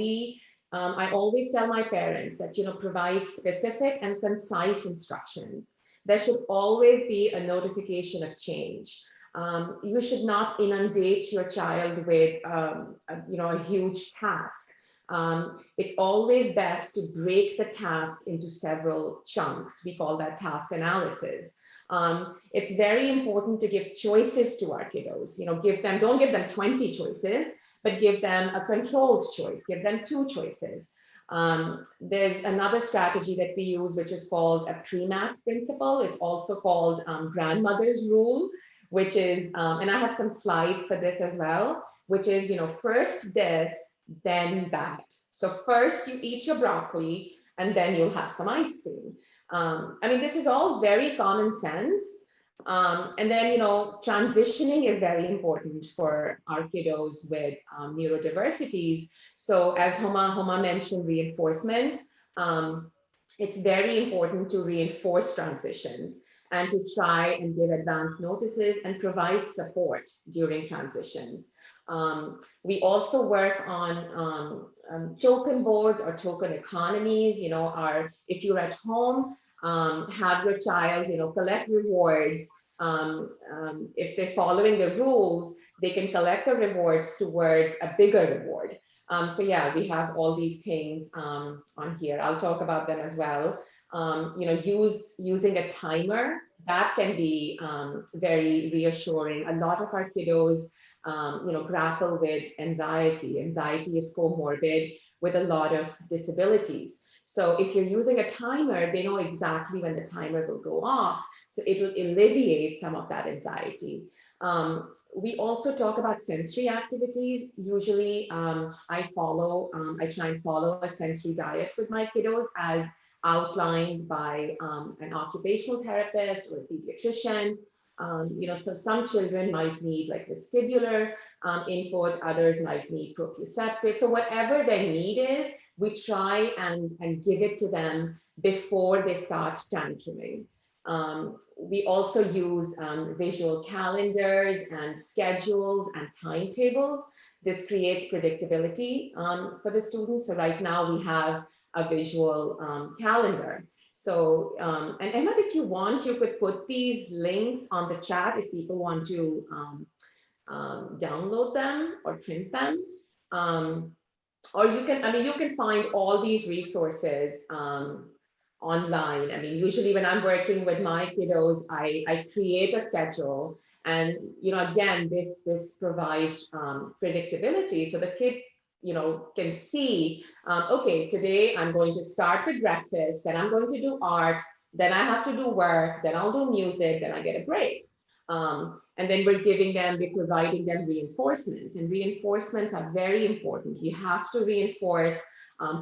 I always tell my parents that, you know, provide specific and concise instructions. There should always be a notification of change. You should not inundate your child with, a huge task. It's always best to break the task into several chunks. We call that task analysis. It's very important to give choices to our kiddos. You know, don't give them 20 choices, but give them a controlled choice. Give them 2 choices. There's another strategy that we use, which is called a pre-mat principle. It's also called grandmother's rule, which is, and I have some slides for this as well, which is, you know, first this, then that. So first you eat your broccoli, and then you'll have some ice cream. I mean, this is all very common sense. And then, you know, transitioning is very important for our kiddos with neurodiversities. So as Huma mentioned, reinforcement, it's very important to reinforce transitions and to try and give advance notices and provide support during transitions. We also work on token boards or token economies. You know, if you're at home, have your child, you know, collect rewards. If they're following the rules, they can collect the rewards towards a bigger reward. So yeah, we have all these things on here. I'll talk about them as well. You know, using a timer, that can be very reassuring. A lot of our kiddos, you know, grapple with anxiety. Anxiety is comorbid with a lot of disabilities. So if you're using a timer, they know exactly when the timer will go off. So it will alleviate some of that anxiety. We also talk about sensory activities. Usually I try and follow a sensory diet with my kiddos as outlined by an occupational therapist or a pediatrician. You know, so some children might need like vestibular input, others might need proprioceptive. So whatever their need is, we try and give it to them before they start tantruming. We also use visual calendars and schedules and timetables. This creates predictability for the students. So right now we have a visual calendar. So, and Emma, if you want, you could put these links on the chat if people want to download them or print them. Or you can find all these resources online. I mean, usually when I'm working with my kiddos, I create a schedule, and you know, again, this provides predictability, so the kid, you know, can see, okay, today I'm going to start with breakfast, then I'm going to do art, then I have to do work, then I'll do music, then I get a break. And then we're providing them reinforcements, and reinforcements are very important. We have to reinforce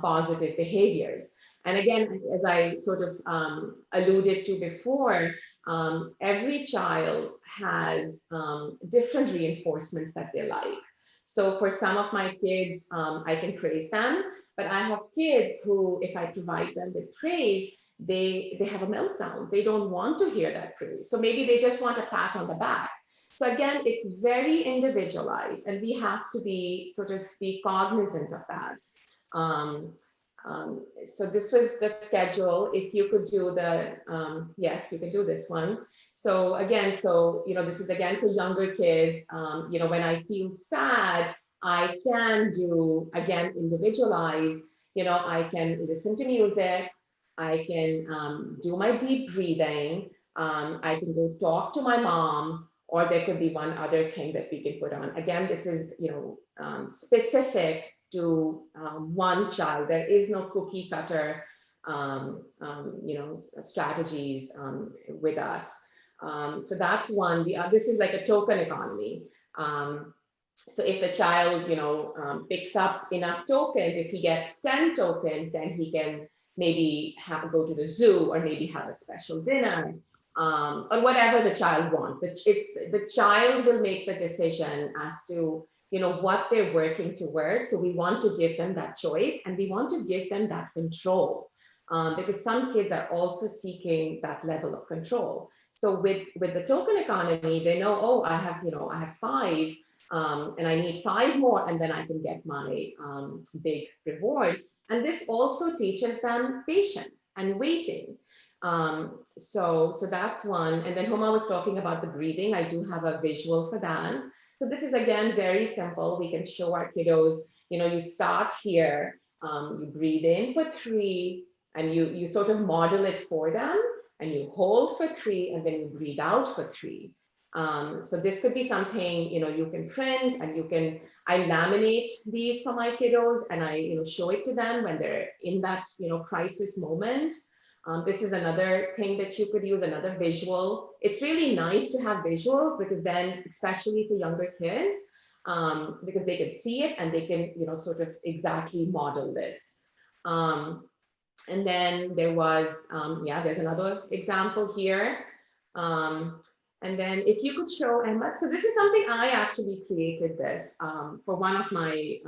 positive behaviors. And again, as I sort of alluded to before, every child has different reinforcements that they like. So for some of my kids, I can praise them, but I have kids who, if I provide them with praise, they have a meltdown. They don't want to hear that praise. So maybe they just want a pat on the back. So again, it's very individualized, and we have to be cognizant of that. So this was the schedule. If you could do the, yes, you can do this one. So again, you know, this is again for younger kids. You know, when I feel sad, I can do, again, individualize, I can listen to music, I can do my deep breathing, I can go talk to my mom, or there could be one other thing that we can put on. Again, this is, specific to one child. There is no cookie cutter, strategies with us. So that's one. This is like a token economy. So if the child, picks up enough tokens, if he gets 10 tokens, then he can maybe go to the zoo, or maybe have a special dinner, or whatever the child wants. The child will make the decision as to, what they're working towards. So we want to give them that choice, and we want to give them that control, because some kids are also seeking that level of control. So with the token economy, they know, oh, I have 5. And I need 5 more, and then I can get my big reward. And this also teaches them patience and waiting. So that's one. And then Huma was talking about the breathing. I do have a visual for that. So this is, again, very simple. We can show our kiddos, you start here, you breathe in for 3, and you sort of model it for them, and you hold for 3, and then you breathe out for 3. So this could be something, you can print, and I laminate these for my kiddos, and I, show it to them when they're in that, crisis moment. This is another thing that you could use, another visual. It's really nice to have visuals, because then, especially for younger kids, because they can see it, and they can, sort of exactly model this. And then there was, there's another example here. And then if you could show Emma, so this is something I actually created this for one of my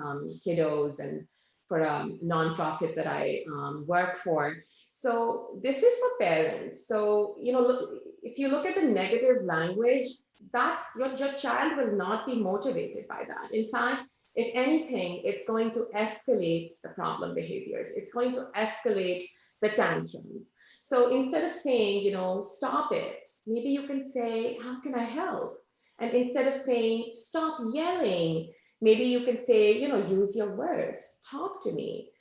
kiddos, and for a nonprofit that I work for. So this is for parents. So, if you look at the negative language, that's your child will not be motivated by that. In fact, if anything, it's going to escalate the problem behaviors. It's going to escalate the tantrums. So instead of saying, stop it, maybe you can say, how can I help? And instead of saying, stop yelling, maybe you can say, use your words, talk to me.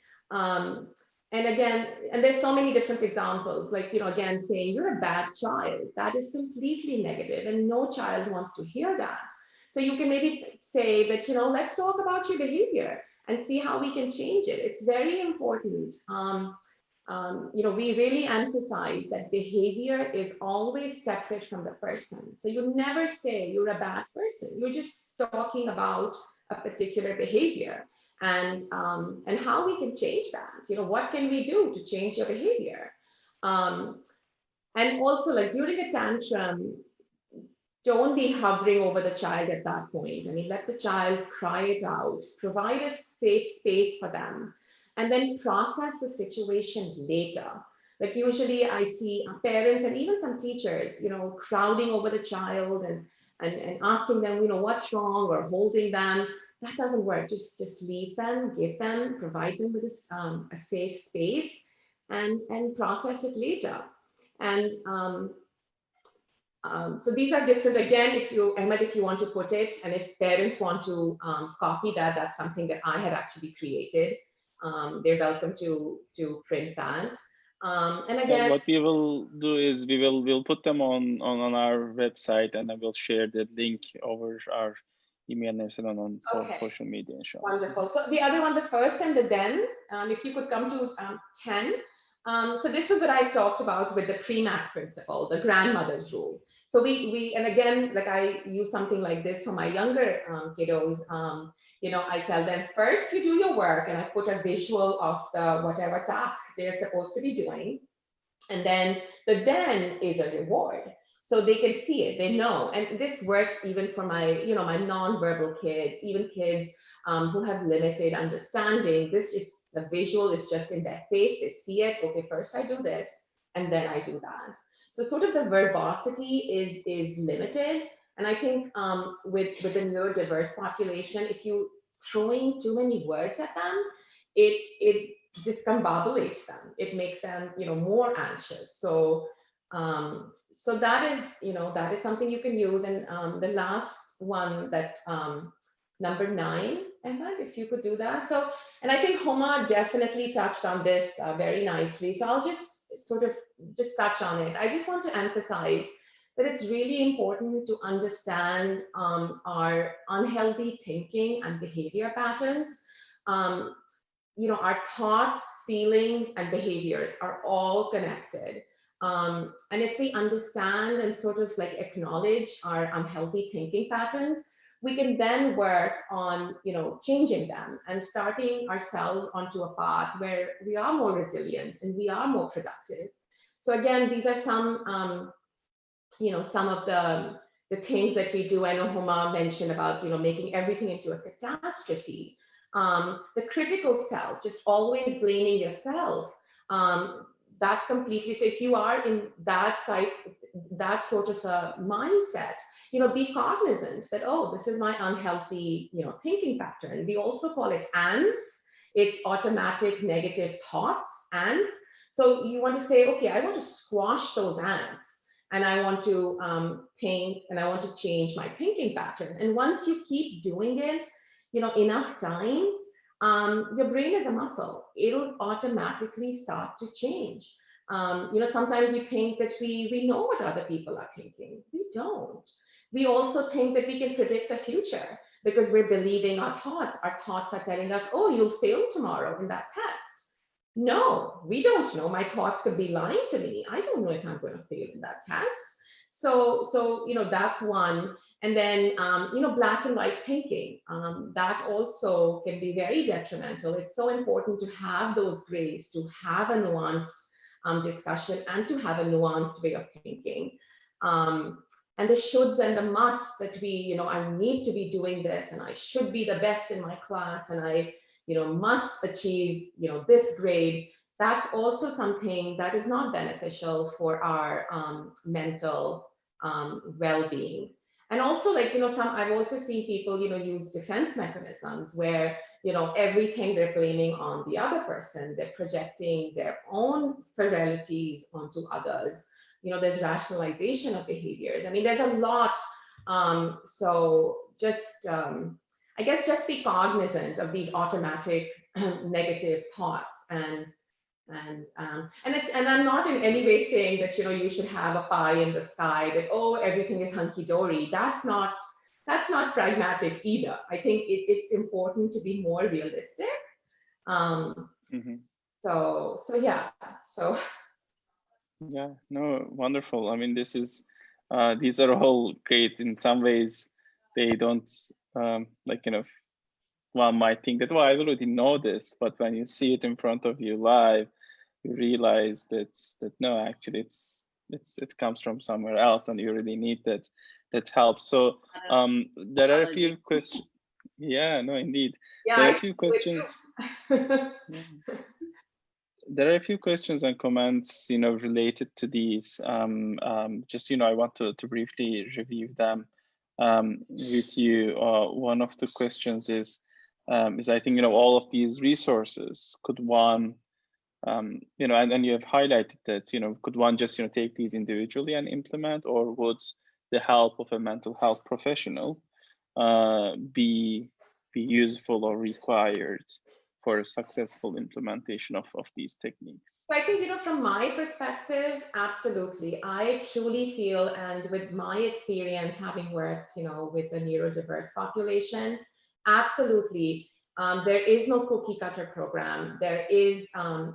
And again, and there's so many different examples, like, again, saying you're a bad child, that is completely negative, and no child wants to hear that. So you can maybe say that, let's talk about your behavior and see how we can change it. It's very important. We really emphasize that behavior is always separate from the person. So you never say you're a bad person. You're just talking about a particular behavior, and how we can change that. What can we do to change your behavior? And also, like, during a tantrum, don't be hovering over the child at that point. I mean, let the child cry it out, provide a safe space for them, and then process the situation later. Like, usually I see parents and even some teachers, crowding over the child, and asking them, what's wrong, or holding them. That doesn't work. Just leave them, provide them with a safe space, and process it later. And so these are different. Again, Ahmed, if you want to put it, and if parents want to copy that, that's something that I had actually created. They're welcome to print that. And again, what we will do is we'll put them on our website, and I will share the link over our email and on social media. Wonderful. So the other one, the first and the then, if you could come to 10. So this is what I talked about with the PREMAC principle, the grandmother's rule. So we and again, like, I use something like this for my younger kiddos. I tell them, first you do your work, and I put a visual of the whatever task they're supposed to be doing. And then the then is a reward. So they can see it, they know. And this works even for my, my nonverbal kids, even kids who have limited understanding. This is the visual, is just in their face. They see it. Okay, first I do this, and then I do that. So sort of the verbosity is limited. And I think with the neurodiverse population, if you throwing too many words at them, it discombobulates them. It makes them, more anxious. So so that is something you can use. And the last one that number 9, Emma, if you could do that. So, and I think Huma definitely touched on this very nicely. So I'll just sort of just touch on it. I just want to emphasize that it's really important to understand our unhealthy thinking and behavior patterns. Our thoughts, feelings, and behaviors are all connected. And if we understand and sort of like acknowledge our unhealthy thinking patterns, we can then work on, changing them and starting ourselves onto a path where we are more resilient and we are more productive. So again, these are some, some of the things that we do. I know Huma mentioned about, making everything into a catastrophe. The critical self, just always blaming yourself. That completely, so if you are in that sort of a mindset, be cognizant that, oh, this is my unhealthy, thinking pattern. We also call it ANTS. It's automatic negative thoughts, ANTS. So you want to say, okay, I want to squash those ANTS, and I want to think, and I want to change my thinking pattern. And once you keep doing it, enough times, your brain is a muscle. It'll automatically start to change. Sometimes we think that we know what other people are thinking. We don't. We also think that we can predict the future because we're believing our thoughts. Our thoughts are telling us, oh, you'll fail tomorrow in that test. No, we don't know. My thoughts could be lying to me. I don't know if I'm going to fail in that test. So that's one. And then, black and white thinking, that also can be very detrimental. It's so important to have those grays, to have a nuanced discussion and to have a nuanced way of thinking. And the shoulds and the musts that we, I need to be doing this, and I should be the best in my class, and I, must achieve, this grade. That's also something that is not beneficial for our mental well-being. And also, like, I've also seen people, use defense mechanisms where, everything they're blaming on the other person, they're projecting their own frailties onto others. There's rationalization of behaviors. I mean, there's a lot. So just, I guess, just be cognizant of these automatic negative thoughts. And I'm not in any way saying that you should have a pie in the sky, that, oh, everything is hunky-dory. That's not pragmatic either. I think it's important to be more realistic. So yeah. So yeah, no, wonderful. I mean, these are all great. In some ways, they don't one might think that, well, I already know this, but when you see it in front of you live, you realize that no, actually it comes from somewhere else, and you really need that help. So there are a few questions. Yeah, no, indeed. Yeah, there are a few questions. There are a few questions and comments, related to these. Just, I want to briefly review them with you. One of the questions is I think, all of these resources, could one, and you have highlighted that, could one just, take these individually and implement, or would the help of a mental health professional be useful or required for a successful implementation of these techniques? So I think, from my perspective, absolutely. I truly feel, and with my experience having worked, with the neurodiverse population, absolutely. There is no cookie cutter program. There is,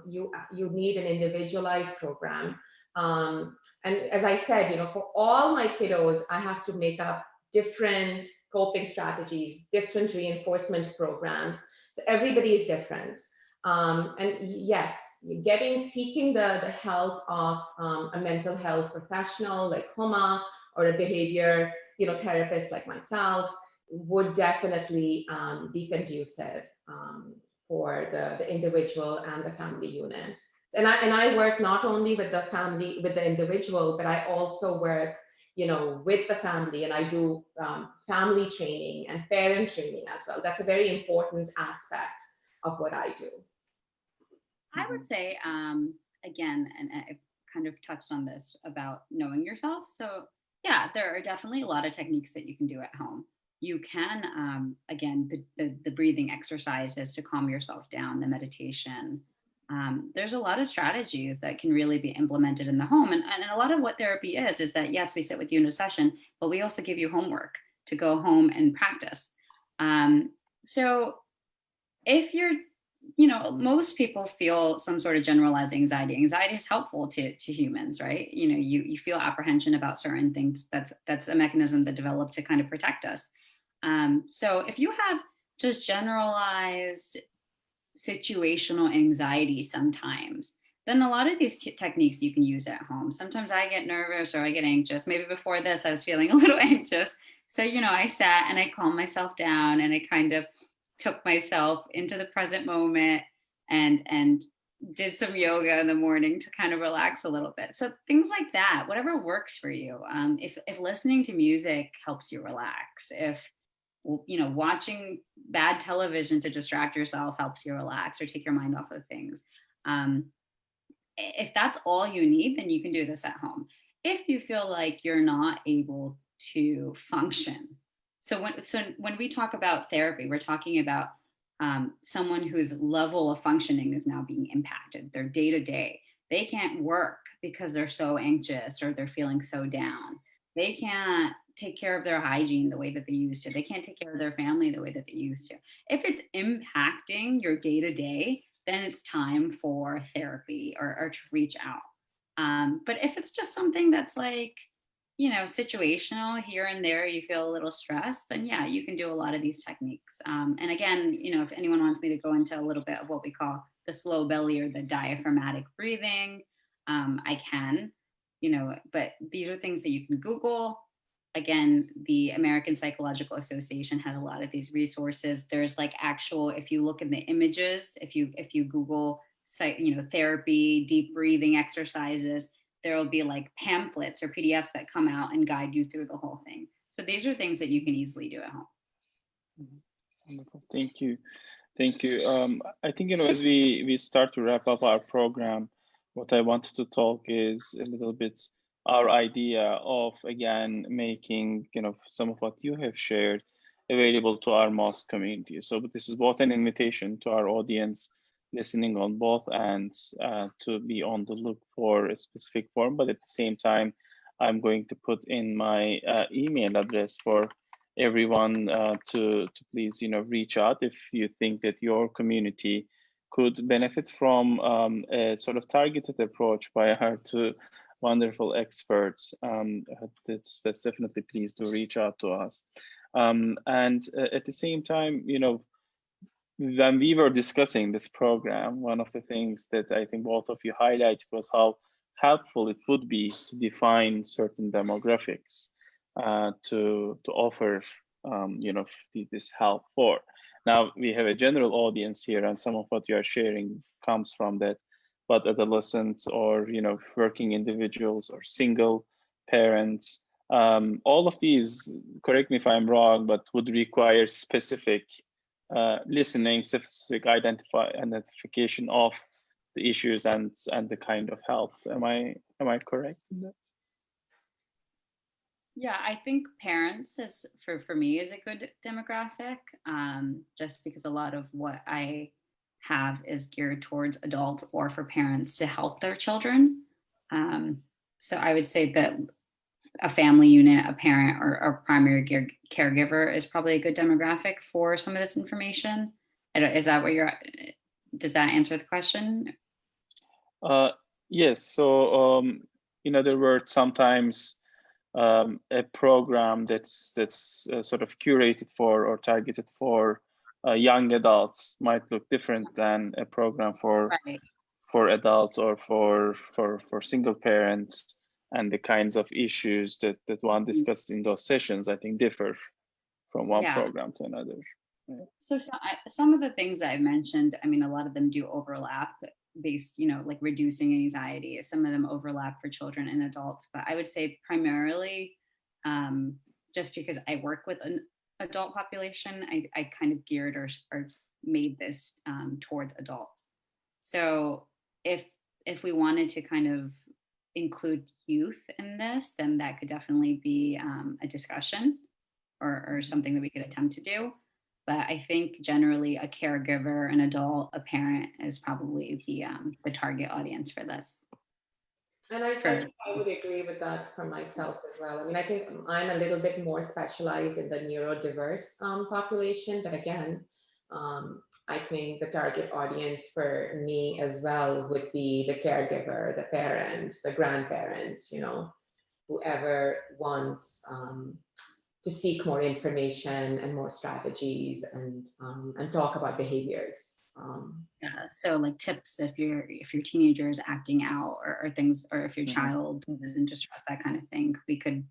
you need an individualized program. And as I said, for all my kiddos, I have to make up different coping strategies, different reinforcement programs. So everybody is different. And yes, seeking the help of a mental health professional like Huma, or a behavior therapist like myself, would definitely be conducive for the individual and the family unit. And I work not only with the family, with the individual, but I also work with the family, and I do family training and parent training as well. That's a very important aspect of what I do. I would say, again, and I've kind of touched on this about knowing yourself. So yeah, there are definitely a lot of techniques that you can do at home. you can, again, the breathing exercises to calm yourself down, the meditation. There's a lot of strategies that can really be implemented in the home. And a lot of what therapy is that, yes, we sit with you in a session, but we also give you homework to go home and practice. So if you're, most people feel some sort of generalized anxiety. Anxiety is helpful to humans, right? You feel apprehension about certain things. That's a mechanism that developed to kind of protect us. So if you have just generalized situational anxiety sometimes, then a lot of these techniques you can use at home. Sometimes I get nervous or I get anxious. Maybe before this, I was feeling a little anxious. So, I sat and I calmed myself down and I kind of took myself into the present moment and did some yoga in the morning to kind of relax a little bit. So things like that, whatever works for you. If listening to music helps you relax, if watching bad television to distract yourself helps you relax or take your mind off of things. If that's all you need, then you can do this at home. If you feel like you're not able to function. So when we talk about therapy, we're talking about someone whose level of functioning is now being impacted, their day to day. They can't work because they're so anxious or they're feeling so down. They can't take care of their hygiene the way that they used to. They can't take care of their family the way that they used to. If it's impacting your day to day, then it's time for therapy or to reach out. But if it's just something that's like, situational here and there, you feel a little stressed, then yeah, you can do a lot of these techniques. And again, if anyone wants me to go into a little bit of what we call the slow belly or the diaphragmatic breathing, I can, but these are things that you can Google. Again, the American Psychological Association has a lot of these resources. There's like actual, if you look in the images, if you Google, therapy, deep breathing exercises, there will be like pamphlets or PDFs that come out and guide you through the whole thing. So these are things that you can easily do at home. Wonderful. Thank you. Thank you. I think, as we start to wrap up our program, what I wanted to talk is a little bit our idea of, again, making, some of what you have shared available to our mosque community. So this is both an invitation to our audience listening on both ends to be on the look for a specific form, but at the same time, I'm going to put in my email address for everyone to please, reach out if you think that your community could benefit from a sort of targeted approach by our two wonderful experts. That's definitely, please do reach out to us. And at the same time, when we were discussing this program, one of the things that I think both of you highlighted was how helpful it would be to define certain demographics to offer this help for. Now we have a general audience here, and some of what you are sharing comes from that. But adolescents or working individuals or single parents, all of these, correct me if I'm wrong, but would require specific listening, specific identification of the issues and the kind of help. Am I correct in that? Yeah, I think parents is for me is a good demographic, just because a lot of what I have is geared towards adults or for parents to help their children. So I would say that a family unit, a parent, or a primary caregiver is probably a good demographic for some of this information. Is that what does that answer the question? Yes. So, in other words, sometimes a program that's sort of curated for or targeted for young adults might look different than a program for Right. for adults or for single parents, and the kinds of issues that one discussed in those sessions, I think, differ from one program to another. Yeah. So some of the things that I mentioned, I mean, a lot of them do overlap based, like reducing anxiety. Some of them overlap for children and adults, but I would say primarily, just because I work with an adult population, I kind of geared or made this towards adults. So if we wanted to kind of include youth in this, then that could definitely be a discussion. or something that we could attempt to do. But I think generally a caregiver, an adult, a parent is probably the target audience for this. And I think I would agree with that for myself as well. I mean, I think I'm a little bit more specialized in the neurodiverse population, but again, I think the target audience for me as well would be the caregiver, the parent, the grandparents, you know, whoever wants to seek more information and more strategies and talk about behaviors. Yeah, so like tips if your teenager is acting out or things, or if your child is in distress, that kind of thing, we could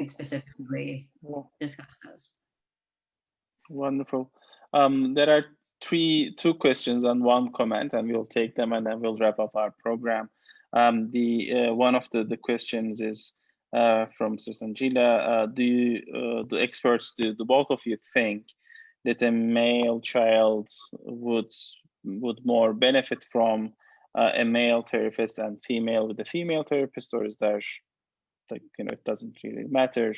specifically discuss those. Wonderful. There are two questions and one comment, and we'll take them and then we'll wrap up our program. One of the questions is from Sir Sanjila. Do experts, do both of you think that a male child would more benefit from a male therapist and female with a female therapist, or is there, like, it doesn't really matter?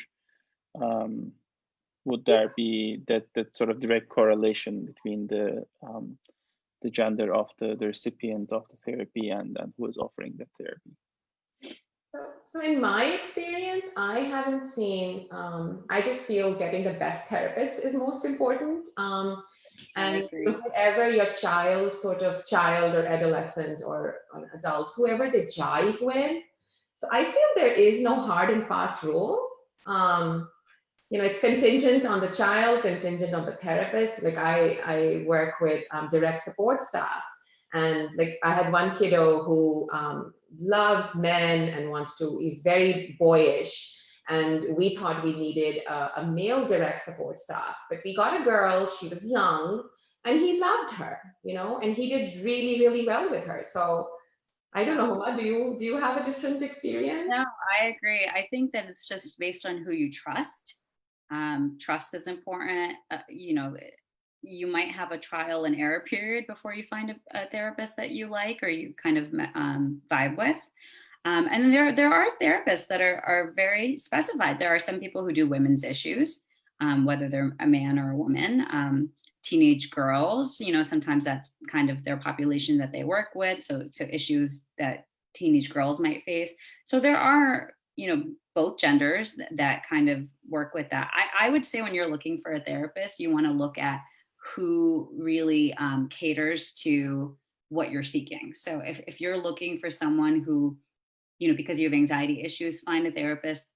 Would there be that sort of direct correlation between the gender of the recipient of the therapy and who is offering the therapy? So in my experience, I haven't seen, I just feel getting the best therapist is most important. And whoever your child or adolescent or an adult, whoever they jive with. So I feel there is no hard and fast rule. It's contingent on the child, contingent on the therapist. Like I work with direct support staff. And like I had one kiddo who loves men and is very boyish. And we thought we needed a male direct support staff, but we got a girl, she was young, and he loved her, and he did really, really well with her. So I don't know, Huma, do you have a different experience? No, I agree. I think that it's just based on who you trust. Trust is important. You might have a trial and error period before you find a therapist that you like or you kind of vibe with. And there are therapists that are very specified. There are some people who do women's issues, whether they're a man or a woman. Teenage girls, sometimes that's kind of their population that they work with. So issues that teenage girls might face. So there are, both genders that kind of work with that. I would say when you're looking for a therapist, you want to look at who really caters to what you're seeking. So if you're looking for someone who, because you have anxiety issues, find a therapist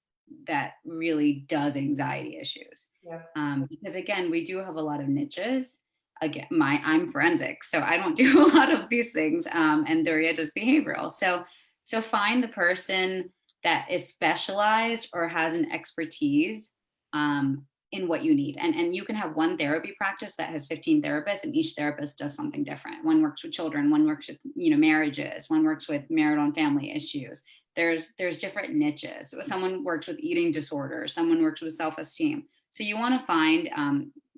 that really does anxiety issues. Yeah. Because again, we do have a lot of niches. Again, I'm forensic, so I don't do a lot of these things. And Durriya does behavioral. So find the person that is specialized or has an expertise in what you need. And you can have one therapy practice that has 15 therapists, and each therapist does something different. One works with children, one works with, marriages, one works with marital and family issues. There's different niches. So someone works with eating disorders, someone works with self-esteem. So you want to find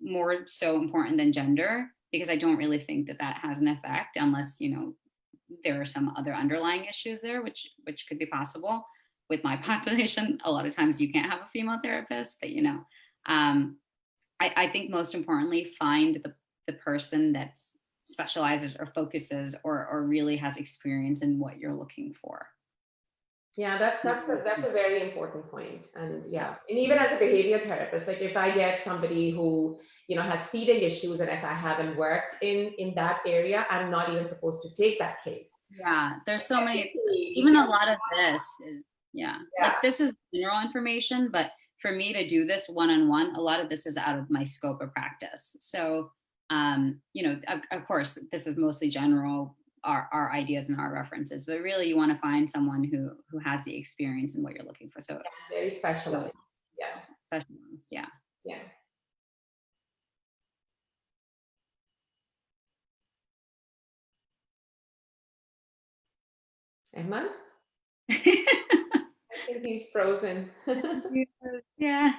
more so important than gender, because I don't really think that has an effect unless, there are some other underlying issues there, which could be possible. With my population, a lot of times you can't have a female therapist, but I think most importantly, find the person that specializes or focuses or really has experience in what you're looking for. Yeah, that's a very important point. And yeah, and even as a behavior therapist, like if I get somebody who has feeding issues, and if I haven't worked in that area, I'm not even supposed to take that case. Yeah, there's so many. Even a lot of this is like this is general information, but for me to do this one-on-one, a lot of this is out of my scope of practice. So of course, this is mostly general. Our ideas and our references, but really you want to find someone who has the experience in what you're looking for. So very specialized. Specialized. Yeah. Ahmad? I think he's frozen. Yeah.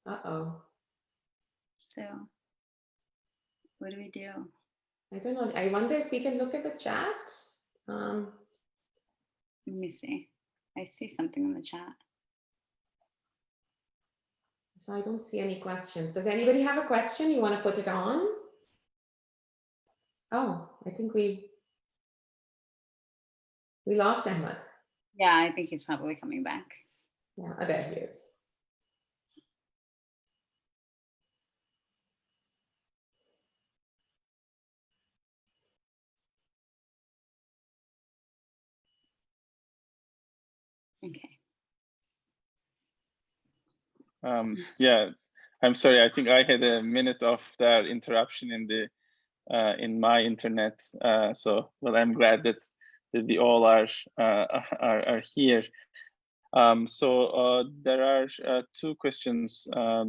Uh-oh. So what do we do? I don't know. I wonder if we can look at the chat. Let me see. I see something in the chat. So I don't see any questions. Does anybody have a question? You want to put it on? Oh, I think we lost Ahmed. Yeah, I think he's probably coming back. Yeah, oh, there he is. Okay. Yeah, I'm sorry. I think I had a minute of that interruption in my internet. So, well, I'm glad that we all are here. So there are two questions, I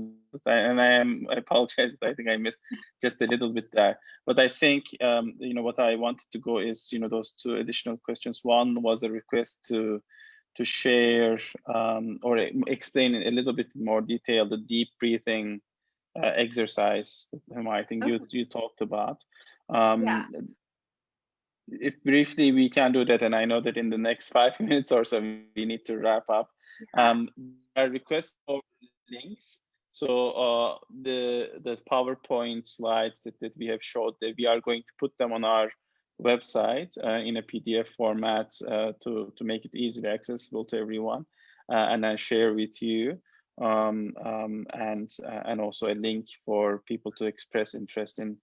apologize. I think I missed just a little bit there. But I think what I wanted to go is those two additional questions. One was a request to share or explain in a little bit more detail the deep breathing exercise that I think you talked about. Yeah. If briefly we can do that, and I know that in the next 5 minutes or so we need to wrap up. A request for links. So the PowerPoint slides that we have showed, that we are going to put them on our website in a PDF format to make it easily accessible to everyone, and I share with you, and also a link for people to express interest in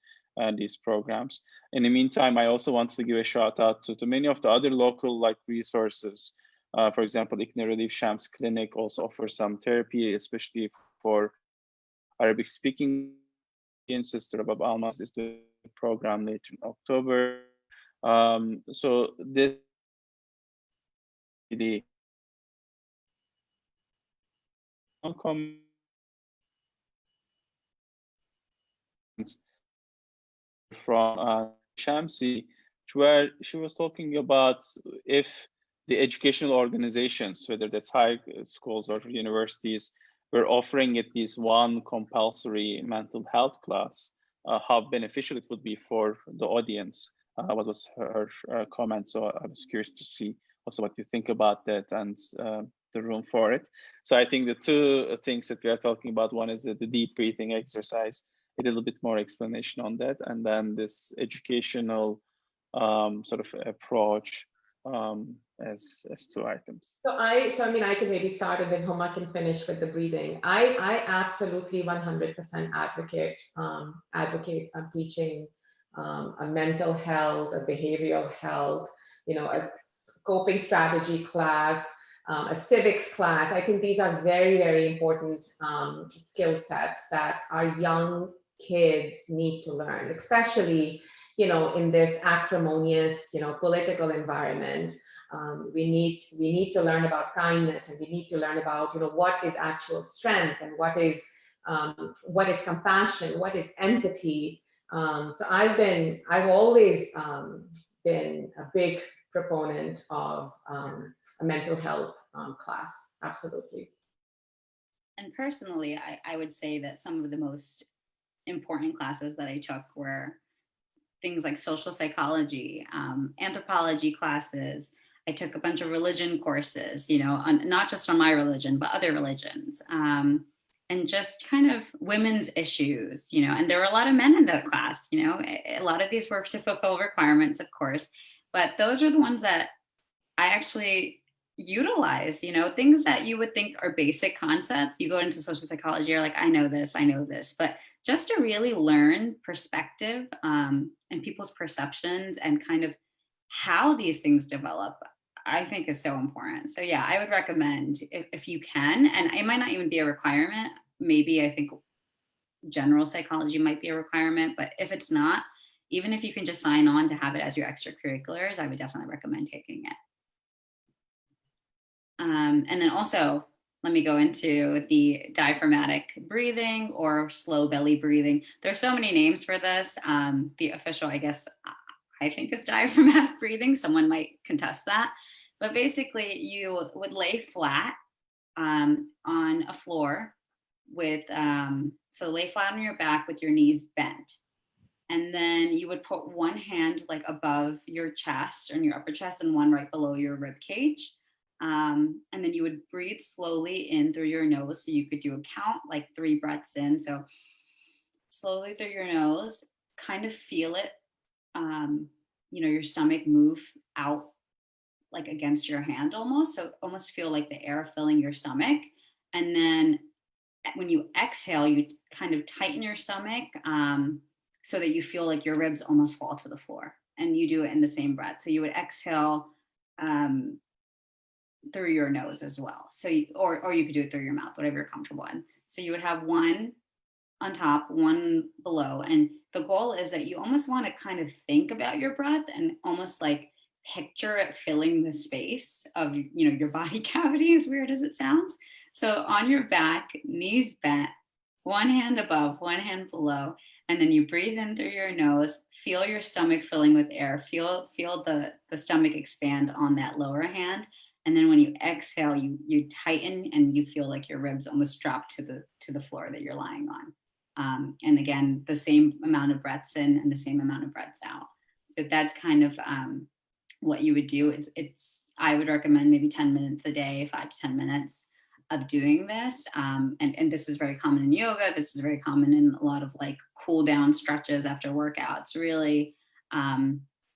these programs. In the meantime, I also want to give a shout out to many of the other local resources. For example, ICNA Relief Shams Clinic also offers some therapy, especially for Arabic speaking. Sister Rabab Almas is the program later in October. So this the from Shamsi, where she was talking about if the educational organizations, whether that's high schools or universities, were offering at least one compulsory mental health class, how beneficial it would be for the audience. What was her comment? So I was curious to see also what you think about that and the room for it. So I think the two things that we are talking about, one is the deep breathing exercise, a little bit more explanation on that, and then this educational sort of approach as two items. So I mean, I can maybe start and then Huma can finish with the breathing. I absolutely 100% advocate of teaching a mental health, a behavioral health, a coping strategy class, a civics class. I think these are very, very important skill sets that our young kids need to learn, especially, in this acrimonious, political environment. We need to learn about kindness, and we need to learn about what is actual strength, and what is compassion, what is empathy. So I've always been a big proponent of a mental health class. Absolutely. And personally, I would say that some of the most important classes that I took were things like social psychology, anthropology classes. I took a bunch of religion courses, not just on my religion, but other religions, and just kind of women's issues, and there were a lot of men in that class, a lot of these were to fulfill requirements, of course, but those are the ones that I actually utilize, things that you would think are basic concepts. You go into social psychology, you're like, I know this, but just to really learn perspective and people's perceptions and kind of how these things develop, I think is so important. So yeah, I would recommend if you can, and it might not even be a requirement. Maybe I think general psychology might be a requirement, but if it's not, even if you can just sign on to have it as your extracurriculars, I would definitely recommend taking it. And then also, let me go into the diaphragmatic breathing or slow belly breathing. There's so many names for this. The official, I guess, I think is diaphragmatic breathing. Someone might contest that. But basically, you would lay flat on a floor with, so lay flat on your back with your knees bent. And then you would put one hand above your chest or in your upper chest and one right below your rib cage. And then you would breathe slowly in through your nose. So you could do a count, like 3 breaths in. So slowly through your nose, kind of feel it, your stomach move out like against your hand almost. So almost feel like the air filling your stomach. And then when you exhale, you kind of tighten your stomach so that you feel like your ribs almost fall to the floor. And you do it in the same breath. So you would exhale through your nose as well. So, or you could do it through your mouth, whatever you're comfortable in. So you would have one on top, one below. And the goal is that you almost want to kind of think about your breath and almost like picture it filling the space of, your body cavity, as weird as it sounds. So on your back, knees bent, one hand above, one hand below, and then you breathe in through your nose, feel your stomach filling with air, feel the stomach expand on that lower hand. And then when you exhale, you tighten and you feel like your ribs almost drop to the floor that you're lying on. And again, the same amount of breaths in and the same amount of breaths out. So that's kind of what you would do. I would recommend maybe 10 minutes a day, 5 to 10 minutes of doing this. And this is very common in yoga. This is very common in a lot of like cool down stretches after workouts. Really,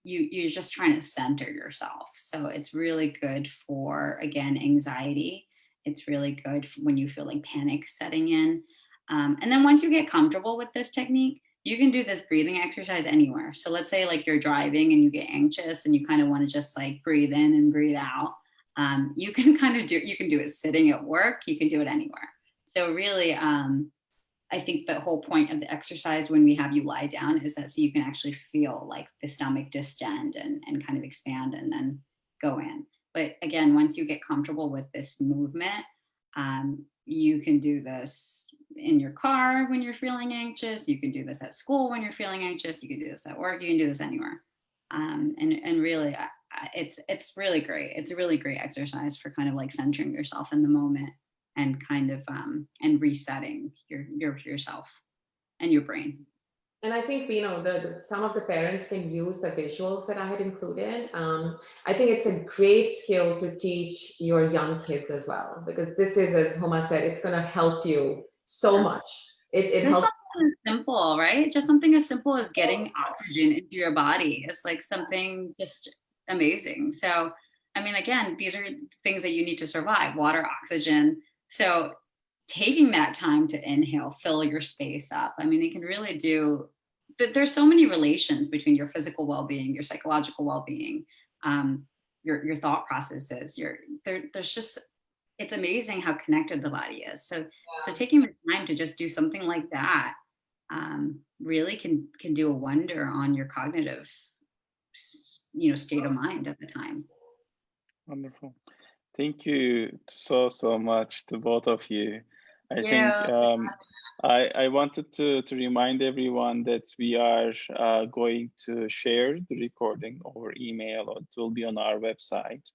you're just trying to center yourself. So it's really good for, again, anxiety. It's really good when you feel like panic setting in. And then once you get comfortable with this technique, you can do this breathing exercise anywhere. So let's say like you're driving and you get anxious and you kind of want to just like breathe in and breathe out. You can do it sitting at work. You can do it anywhere. So really, I think the whole point of the exercise when we have you lie down is that so you can actually feel like the stomach distend and kind of expand and then go in. But again, once you get comfortable with this movement, you can do this in your car when you're feeling anxious. You can do this at school when you're feeling anxious. You can do this at work. You can do this anywhere. And really, it's really great. It's a really great exercise for kind of like centering yourself in the moment and kind of and resetting yourself and your brain. And I think, some of the parents can use the visuals that I had included. I think it's a great skill to teach your young kids as well, because this is, as Huma said, it's going to help you so much. It helps. Something simple, right? Just something as simple as getting oxygen into your body. It's like something just amazing. So, I mean, again, these are things that you need to survive: water, oxygen. So taking that time to inhale, fill your space up. I mean, it can really do, there's so many relations between your physical well-being, your psychological well-being, your thought processes, there's just, it's amazing how connected the body is. So taking the time to just do something like that really can do a wonder on your cognitive, state of mind at the time. Wonderful. Thank you so much to both of you. I think I wanted to remind everyone that we are going to share the recording over email, or it will be on our website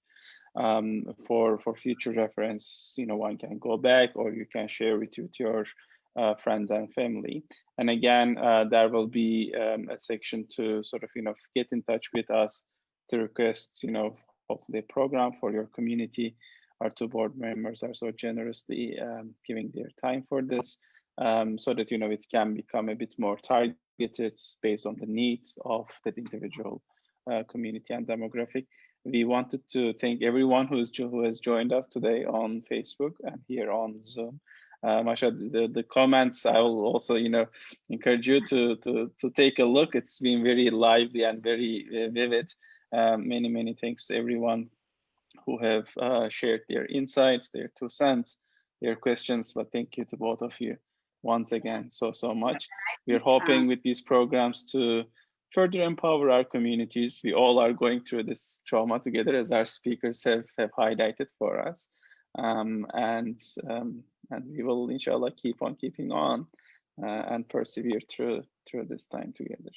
for future reference. One can go back, or you can share it with your friends and family. And again, there will be a section to sort of get in touch with us to request of the program for your community. Our 2 board members are so generously giving their time for this, so that it can become a bit more targeted based on the needs of that individual community and demographic. We wanted to thank everyone who has joined us today on Facebook and here on Zoom. Masha, the comments, I will also encourage you to take a look. It's been very lively and very vivid. Many thanks to everyone who have shared their insights, their 2 cents, their questions. But thank you to both of you once again so much. We're hoping with these programs to further empower our communities. We all are going through this trauma together, as our speakers have highlighted for us. And we will, inshallah, keep on keeping on and persevere through this time together.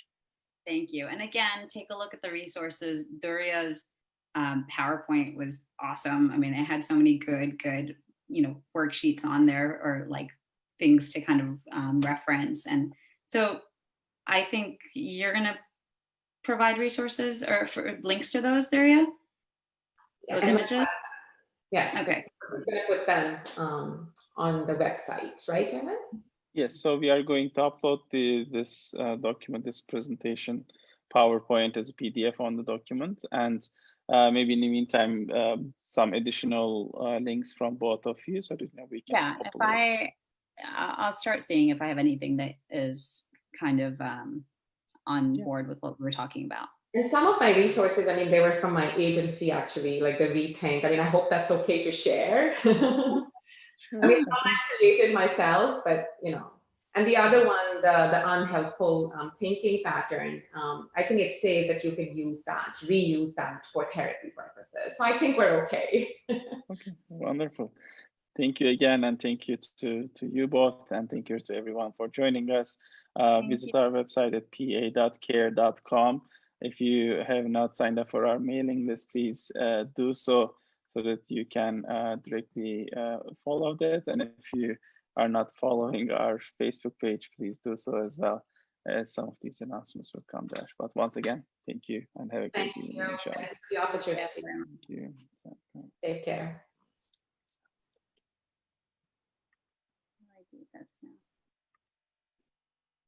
Thank you. And again, take a look at the resources. Durriya's PowerPoint was awesome. I mean, it had so many good, worksheets on there, or like things to kind of reference. And so I think you're going to provide resources or for links to those, Durriya? Those images? Yes. Okay. We're going to put them on the website, right, Evan? Yes, so we are going to upload this document, this presentation, PowerPoint as a PDF on the document, and maybe in the meantime, some additional links from both of you so that we can Yeah, upload. I'll start seeing if I have anything that is kind of on board with what we're talking about. And some of my resources, I mean, they were from my agency actually, like the Rethink. I mean, I hope that's okay to share. I mean, some I created myself, but you know. And the other one, the unhelpful thinking patterns, I think it says that you can use that, reuse that for therapy purposes. So I think we're okay. Okay, wonderful. Thank you again, and thank you to you both, and thank you to everyone for joining us. Visit our website at pa.cair.com. If you have not signed up for our mailing list, please do so that you can directly follow that. And if you are not following our Facebook page, please do so as well, as some of these announcements will come there. But once again, thank you and have a great evening. Thank you for the opportunity. Thank you. Take care.